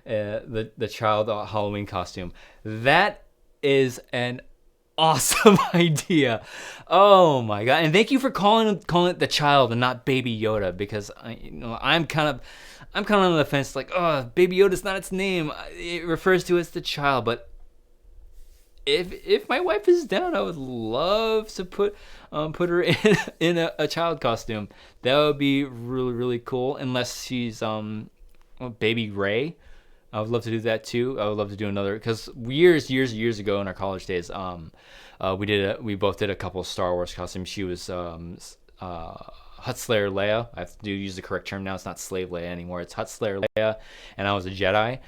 the child Halloween costume? That is an awesome idea. Oh my god! And thank you for calling it the child and not Baby Yoda, because I'm kind of on the fence. Like, oh, Baby Yoda's not its name. It refers to as the child. But if my wife is down, I would love to put her in a child costume. That would be really, really cool. Unless she's Baby Ray. I would love to do that too. I would love to do another, because years ago in our college days, we both did a couple of Star Wars costumes. She was Hutt Slayer Leia. I have to use the correct term now. It's not Slave Leia anymore. It's Hutt Slayer Leia, and I was a Jedi.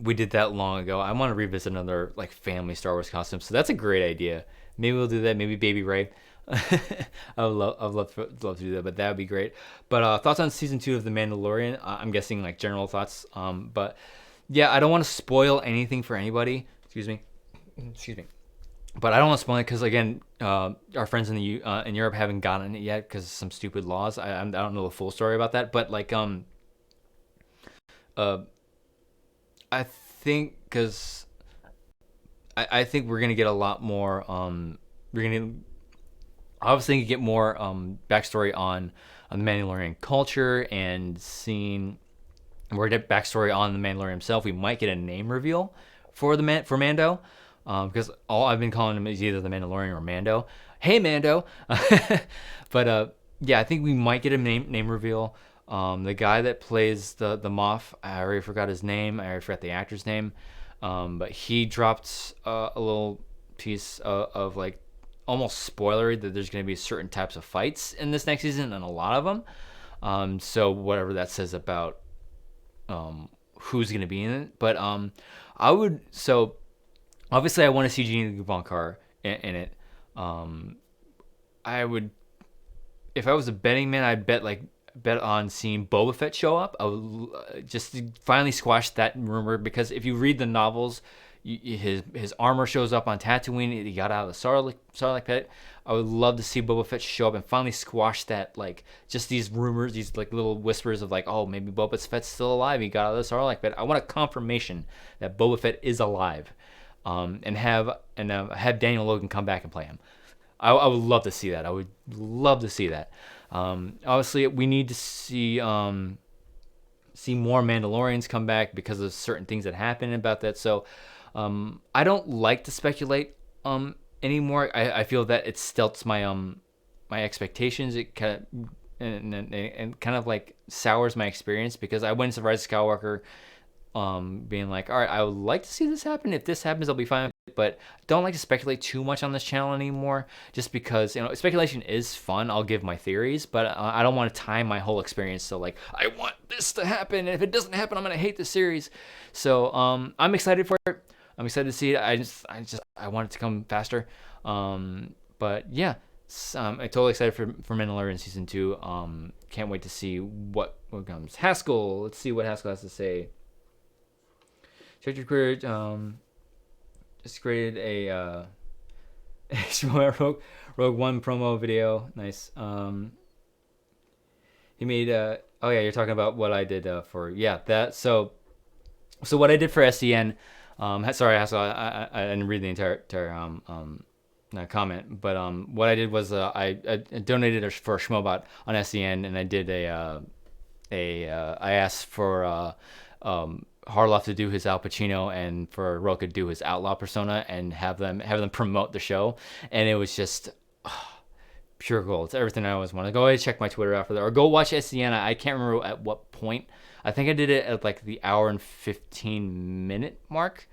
We did that long ago. I want to revisit another like family Star Wars costume. So that's a great idea. Maybe we'll do that. Maybe Baby Ray. I'd love to do that, but that would be great. But thoughts on season 2 of The Mandalorian? I'm guessing like general thoughts. But yeah, I don't want to spoil anything for anybody. Excuse me. But I don't want to spoil it because again, our friends in Europe haven't gotten it yet because of some stupid laws. I don't know the full story about that, but like I think because I think we're gonna get a lot more. We're gonna obviously get more backstory on the Mandalorian culture and seeing. We're gonna get backstory on the Mandalorian himself. We might get a name reveal for Mando, because all I've been calling him is either the Mandalorian or Mando. Hey Mando, but yeah, I think we might get a name reveal. The guy that plays the Moff, I already forgot his name. I already forgot the actor's name. But he dropped a little piece of like almost spoilery that there's going to be certain types of fights in this next season, and a lot of them. So whatever that says about who's going to be in it. But obviously I want to see Janina Gavankar in it. I would, if I was a betting man, I'd bet on seeing Boba Fett show up. I would just to finally squash that rumor, because if you read the novels, his armor shows up on Tatooine. He got out of the Sarlacc pit. I would love to see Boba Fett show up and finally squash that, like, just these rumors, these like little whispers of like, oh, maybe Boba Fett's still alive. He got out of the Sarlacc pit. I want a confirmation that Boba Fett is alive, and have Daniel Logan come back and play him. I would love to see that. I would love to see that. Obviously, we need to see see more Mandalorians come back because of certain things that happen about that. So I don't like to speculate anymore. I feel that it stilts my expectations. It kind of and kind of like sours my experience, because I went into Rise of Skywalker being like, all right, I would like to see this happen. If this happens, I'll be fine with it, but don't like to speculate too much on this channel anymore, just because, speculation is fun. I'll give my theories, but I don't want to tie my whole experience to like, I want this to happen, and if it doesn't happen, I'm gonna hate the series. So I'm excited for it. I'm excited to see it. I want it to come faster. But yeah, I'm totally excited for Mandalorian season 2. Can't wait to see what comes. Haskell, let's see what Haskell has to say. Character creator just created a Rogue One promo video. Nice. He made oh yeah, you're talking about what I did for that. So what I did for SEN. Sorry, Haskell, I didn't read the entire comment, but what I did was I donated for a Schmobot on SEN, and I did I asked for Harloff to do his Al Pacino and for Roka to do his outlaw persona, and have them promote the show, and it was just pure gold. It's everything I always wanted. Go ahead and check my Twitter after that, or go watch SCN. I can't remember at what point. I think I did it at like the hour and 15-minute mark.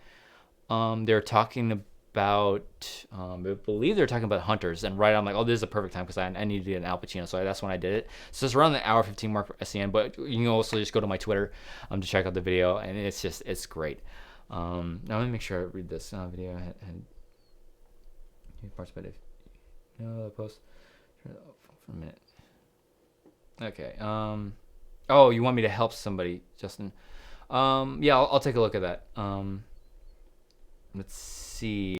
They're talking about, I believe they're talking about Hunters, and I'm like, oh, this is a perfect time because I need to get an Al Pacino, so that's when I did it. So it's around the hour 15 mark for SCN, but you can also just go to my Twitter to check out the video, and it's great. Now let me make sure I read this video. I had parts about it. The post for a minute. Okay. Oh, you want me to help somebody, Justin? Yeah, I'll take a look at that. Let's see.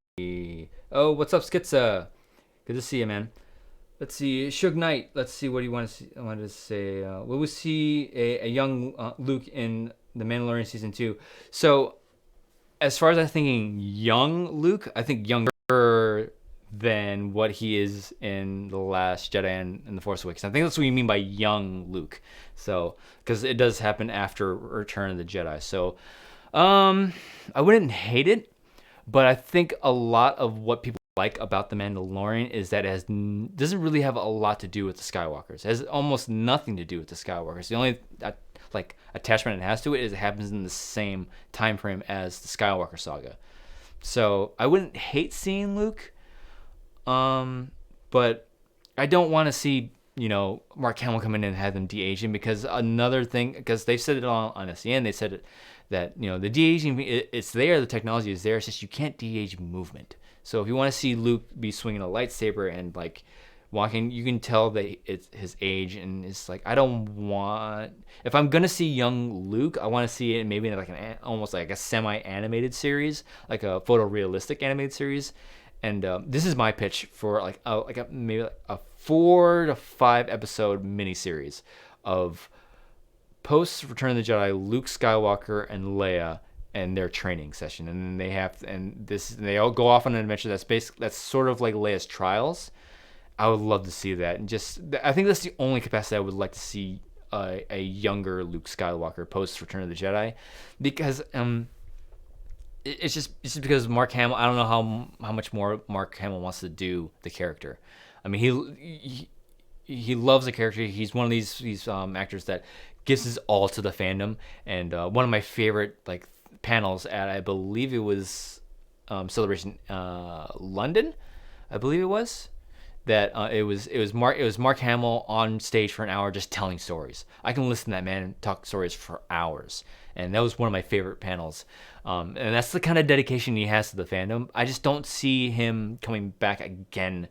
Oh, what's up, Skitza? Good to see you, man. Let's see. Suge Knight. Let's see what do you want to see. I wanted to say. Will we see a young Luke in The Mandalorian season 2? So, as far as I'm thinking, young Luke, I think younger than what he is in The Last Jedi and The Force Awakens. I think that's what you mean by young Luke. So, because it does happen after Return of the Jedi. So, I wouldn't hate it. But I think a lot of what people like about The Mandalorian is that it doesn't really have a lot to do with the Skywalkers. It has almost nothing to do with the Skywalkers. The only attachment it has to it is it happens in the same time frame as the Skywalker saga. So I wouldn't hate seeing Luke, but I don't want to see Mark Hamill come in and have them de-aging, because another thing, because they've said it on SCN, they said it, that the de-aging, it's there, the technology is there, it's just you can't de-age movement. So if you want to see Luke be swinging a lightsaber and like walking, you can tell that it's his age, and it's like, I don't want, if I'm gonna see young Luke, I want to see it maybe in like almost like a semi-animated series, like a photorealistic animated series. And this is my pitch for maybe a 4 to 5 episode miniseries of post Return of the Jedi, Luke Skywalker and Leia and their training session, and they all go off on an adventure that's sort of like Leia's trials. I would love to see that, and I think that's the only capacity I would like to see a younger Luke Skywalker post Return of the Jedi, because it's just because Mark Hamill, I don't know how much more Mark Hamill wants to do the character. I mean, he loves the character. He's one of these actors that gives his all to the fandom. And one of my favorite panels at, I believe it was Celebration London, I believe it was, that it was Mark Hamill on stage for an hour just telling stories. I can listen to that man talk stories for hours, and that was one of my favorite panels. And that's the kind of dedication he has to the fandom. I just don't see him coming back again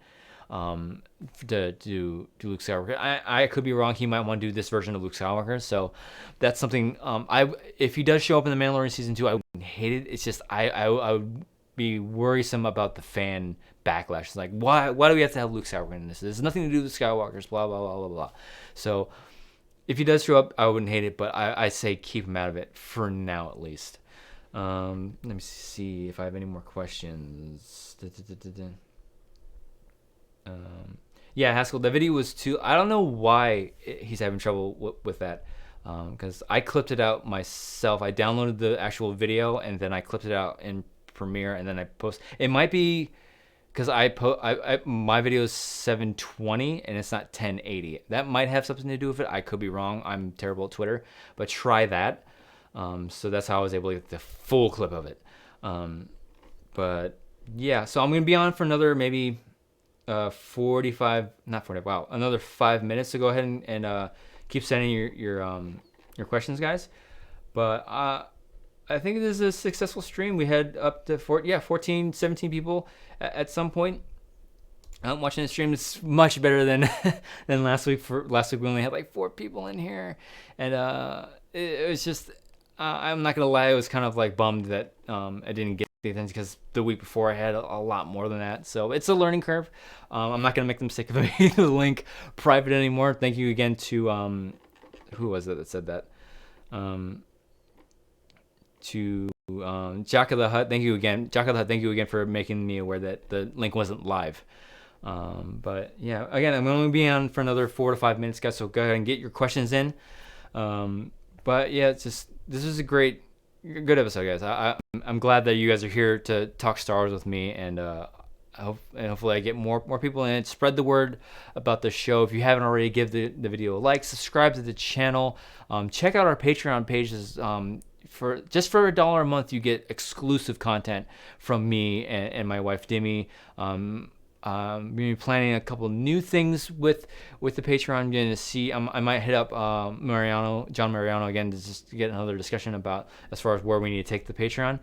to do Luke Skywalker. I could be wrong. He might want to do this version of Luke Skywalker. So that's something. If he does show up in the Mandalorian season 2, I wouldn't hate it. It's just I would be worrisome about the fan backlash. It's like, why do we have to have Luke Skywalker in this? There's nothing to do with Skywalkers. Blah blah blah blah blah. So if he does show up, I wouldn't hate it, but I say keep him out of it for now at least. Let me see if I have any more questions. Yeah, Haskell, the video was too. I don't know why he's having trouble with that. because I clipped it out myself. I downloaded the actual video and then I clipped it out in Premiere and then I post. It might be because my video is 720 and it's not 1080. That might have something to do with it. I could be wrong. I'm terrible at Twitter, but try that. So that's how I was able to get the full clip of it. But yeah, so I'm gonna be on for another maybe 45, not 40. Wow, another 5 minutes to go ahead and keep sending your questions, guys. But I think this is a successful stream. We had up to 14, 17 people at some point. Watching the stream is much better than than last week. For last week, we only had like 4 people in here, and it was just. I'm not gonna lie, I was kind of like bummed that I didn't get anything because the week before I had a lot more than that. So it's a learning curve. I'm not gonna make the mistake of making the link private anymore. Thank you again to who was it that said that? To Jack of the Hut. Thank you again, Jack of the Hut. Thank you again for making me aware that the link wasn't live. But yeah, again, I'm going to be on for another 4 to 5 minutes, guys. So go ahead and get your questions in. But yeah, it's just this is a good episode, guys. I'm glad that you guys are here to talk Star Wars with me, and hopefully I get more people in it. Spread the word about the show. If you haven't already, give the video a like, subscribe to the channel. Check out our Patreon pages. For $1 a month, you get exclusive content from me and my wife Dimi. We're gonna be planning a couple new things with the Patreon. I'm gonna see. I might hit up John Mariano again to just get another discussion about as far as where we need to take the Patreon.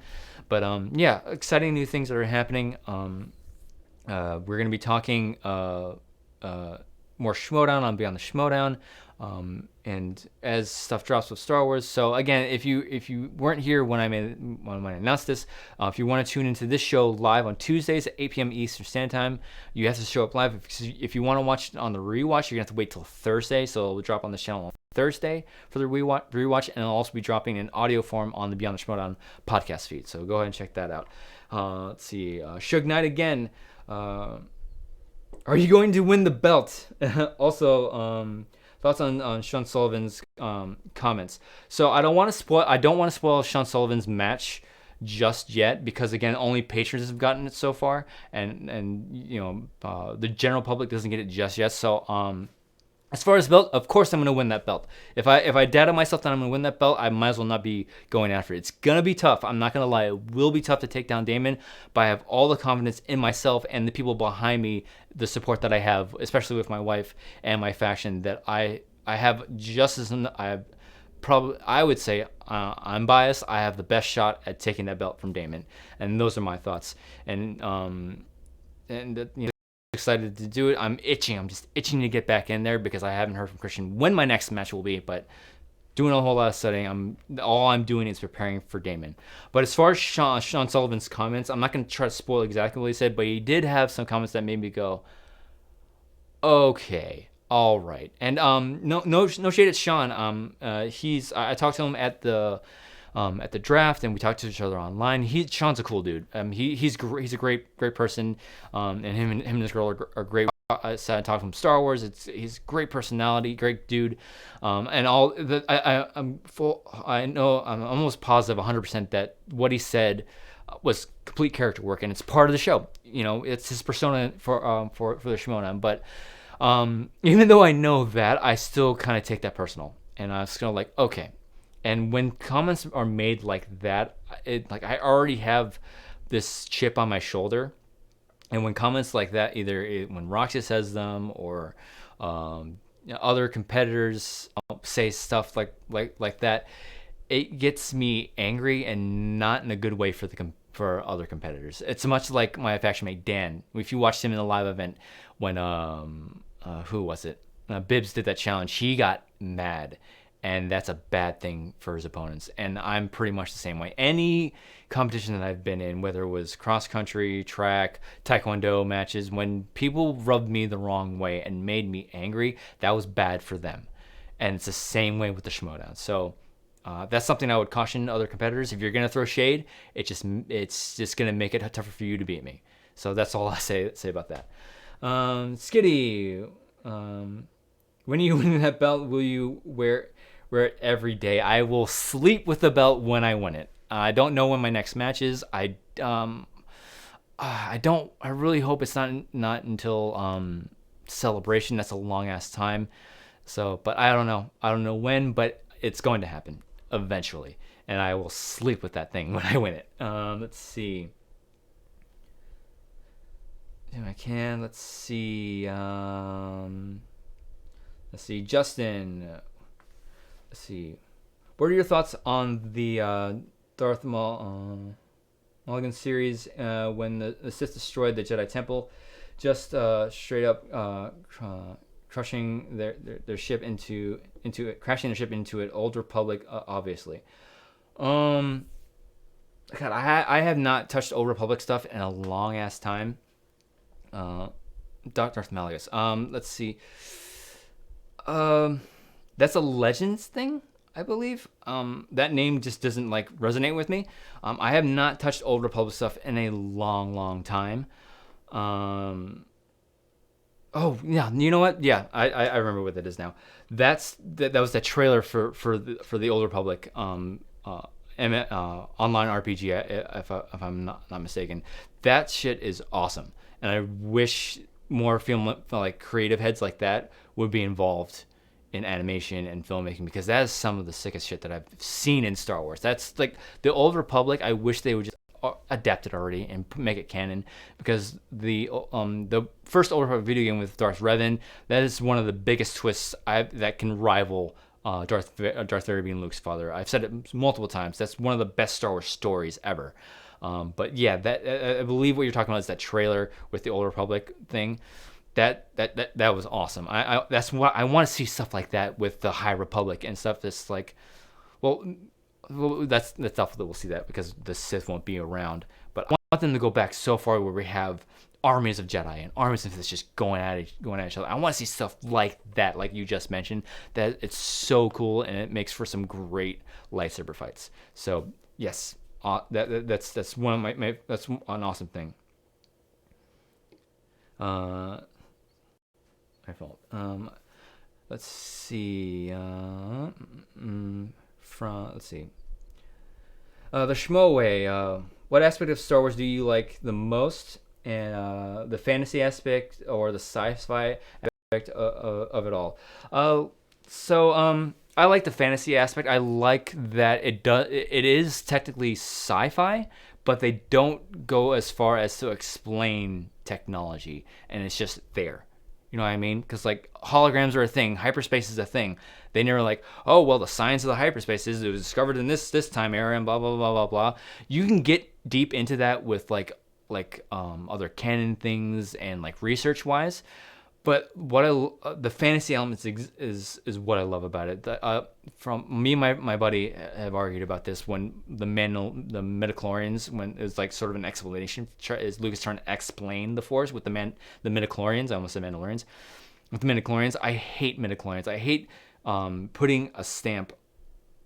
But yeah, exciting new things that are happening. We're gonna be talking more Schmodown on Beyond the Schmodown. And as stuff drops with Star Wars. So again, if you weren't here when I announced this, if you want to tune into this show live on Tuesdays at 8 p.m. Eastern Standard Time, you have to show up live. If you want to watch it on the rewatch, you're gonna have to wait till Thursday. So it'll drop on the channel on Thursday for the rewatch, and it'll also be dropping in audio form on the Beyond the Schmodown podcast feed. So go ahead and check that out. Let's see, Suge Knight again. Are you going to win the belt? Also, thoughts on Sean Sullivan's comments. So I don't want to spoil Sean Sullivan's match just yet, because again, only patrons have gotten it so far, and you know, the general public doesn't get it just yet. So as far as belt, of course I'm gonna win that belt. If I data myself that I'm gonna win that belt, I might as well not be going after it. It's gonna be tough. I'm not gonna lie. It will be tough to take down Damon, but I have all the confidence in myself and the people behind me, the support that I have, especially with my wife and my faction, that I have just as I would say I'm biased. I have the best shot at taking that belt from Damon, and those are my thoughts. And you know, excited to do it. I'm just itching to get back in there because I haven't heard from Christian when my next match will be, but doing a whole lot of studying. All I'm doing is preparing for Damon. But as far as Sean Sullivan's comments, I'm not going to try to spoil exactly what he said, but he did have some comments that made me go, okay, all right. And no shade at Sean. I talked to him at the draft, and we talked to each other online. Sean's a cool dude. He's a great person. And him and his girl are great. I sat and talked to him Star Wars. He's great personality, great dude. And all the I'm almost positive 100% that what he said was complete character work, and it's part of the show. You know, it's his persona for the Shimona. But even though I know that, I still kind of take that personal, and I was kind of like, okay. And when comments are made like that, I already have this chip on my shoulder. And when comments like that, when Roxy says them or other competitors say stuff like that, it gets me angry, and not in a good way for other competitors. It's much like my faction mate Dan. If you watched him in the live event when who was it? Bibbs did that challenge. He got mad. And that's a bad thing for his opponents. And I'm pretty much the same way. Any competition that I've been in, whether it was cross country, track, taekwondo matches, when people rubbed me the wrong way and made me angry, that was bad for them. And it's the same way with the Schmodown. So that's something I would caution other competitors. If you're gonna throw shade, it's just gonna make it tougher for you to beat me. So that's all I say about that. Skitty, when you win that belt, will you wear wear it every day. I will sleep with the belt when I win it. I don't know when my next match is. I don't. I really hope it's not until Celebration. That's a long ass time. So, but I don't know. I don't know when, but it's going to happen eventually, and I will sleep with that thing when I win it. Let's see. If I can, let's see. Let's see, Justin. Let's see. What are your thoughts on the Darth Mulligan series when the Sith destroyed the Jedi Temple, just straight up crushing their ship into it, crashing their ship into it? Old Republic, obviously. God, I have not touched Old Republic stuff in a long ass time. Darth Malgus. Let's see. That's a Legends thing, I believe. That name just doesn't like resonate with me. I have not touched Old Republic stuff in a long time. Oh yeah, you know what? Yeah, I remember what that is now. That was the trailer for the Old Republic online RPG. If I'm not mistaken, that shit is awesome, and I wish more film like creative heads like that would be involved in animation and filmmaking, because that is some of the sickest shit that I've seen in Star Wars. That's like the Old Republic. I wish they would just adapt it already and make it canon, because the first Old Republic video game with Darth Revan, that is one of the biggest twists that can rival Darth Vader being Luke's father. I've said it multiple times. That's one of the best Star Wars stories ever. But yeah, that I believe what you're talking about is that trailer with the Old Republic thing. That was awesome. That's what I want to see, stuff like that with the High Republic and stuff. That's like, well, that's stuff that we'll see that because the Sith won't be around. But I want them to go back so far where we have armies of Jedi and armies of Sith just going at each other. I want to see stuff like that, like you just mentioned. That it's so cool and it makes for some great lightsaber fights. So yes. That's one of my that's an awesome thing. My fault. Let's see. Let's see. The Schmo way. What aspect of Star Wars do you like the most? And the fantasy aspect or the sci-fi aspect of it all? I like the fantasy aspect. I like that it is technically sci-fi, but they don't go as far as to explain technology, and it's just there. You know what I mean? Because like holograms are a thing, hyperspace is a thing. They never like, oh well, the science of the hyperspace is it was discovered in this time era and blah blah blah blah blah. You can get deep into that with like other canon things and like research wise. But the fantasy elements is what I love about it. From me and my buddy have argued about this when the midichlorians, when it was like sort of an explanation, is Lucas trying to explain the Force with the midichlorians. I almost said Mandalorians. With the midichlorians, I hate midichlorians. I hate putting a stamp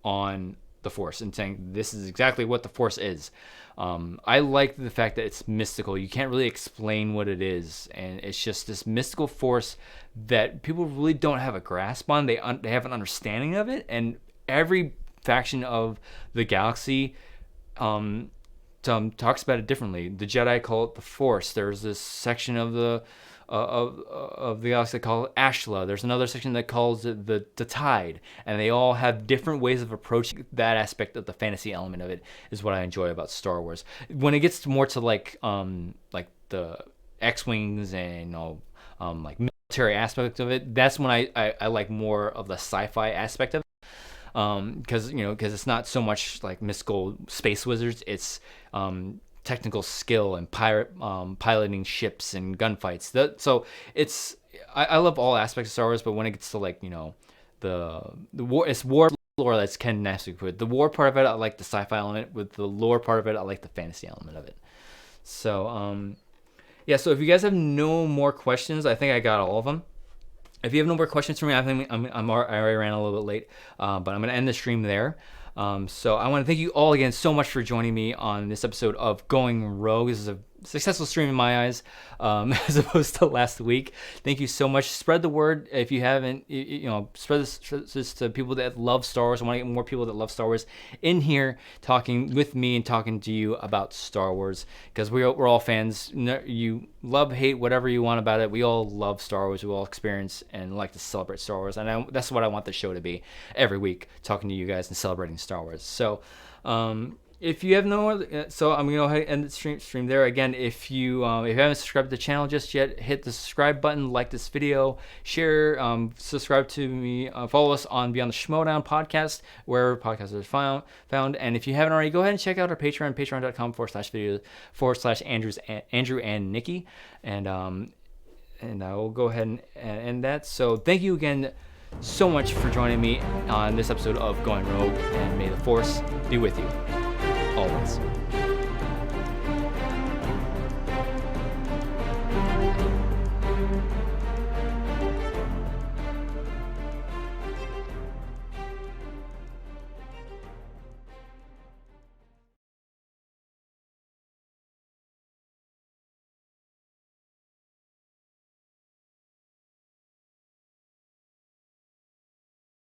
on the Force and saying this is exactly what the Force is. I like the fact that it's mystical. You can't really explain what it is, and it's just this mystical force that people really don't have a grasp on. They have an understanding of it, and every faction of the galaxy talks about it differently. The Jedi call it the Force. There's this section of the galaxy that call it Ashla. There's another section that calls it the Tide, and they all have different ways of approaching that aspect of the fantasy element of it. Is what I enjoy about Star Wars. When it gets more to like the X-wings and like military aspect of it, that's when I like more of the sci-fi aspect of it. Because it's not so much like mystical space wizards. It's technical skill and piloting ships and gunfights. So it's I love all aspects of Star Wars, but when it gets to like the war, it's war lore that's kind of nasty to it. The war part of it, I like the sci-fi element. With the lore part of it, I like the fantasy element of it. So yeah. So if you guys have no more questions, I think I got all of them. If you have no more questions for me, I think I already ran a little bit late, but I'm gonna end the stream there. So I want to thank you all again so much for joining me on this episode of Going Rogue. This is a successful stream in my eyes, as opposed to last week. Thank you so much. Spread the word if you haven't. Spread this to people that love Star Wars. I want to get more people that love Star Wars in here talking with me and talking to you about Star Wars, because we're all fans. You love, hate, whatever you want about it. We all love Star Wars. We all experience and like to celebrate Star Wars, and that's what I want the show to be every week, talking to you guys and celebrating Star Wars. So, if you have no other, so I'm gonna go ahead and end the stream there. Again, if you haven't subscribed to the channel just yet, hit the subscribe button, like this video, share, subscribe to me, follow us on Beyond the Schmodown podcast, wherever podcasts are found. And if you haven't already, go ahead and check out our Patreon, patreon.com/videos/Andrew and Nikki, and I will go ahead and end that. So thank you again so much for joining me on this episode of Going Rogue, and may the Force be with you always.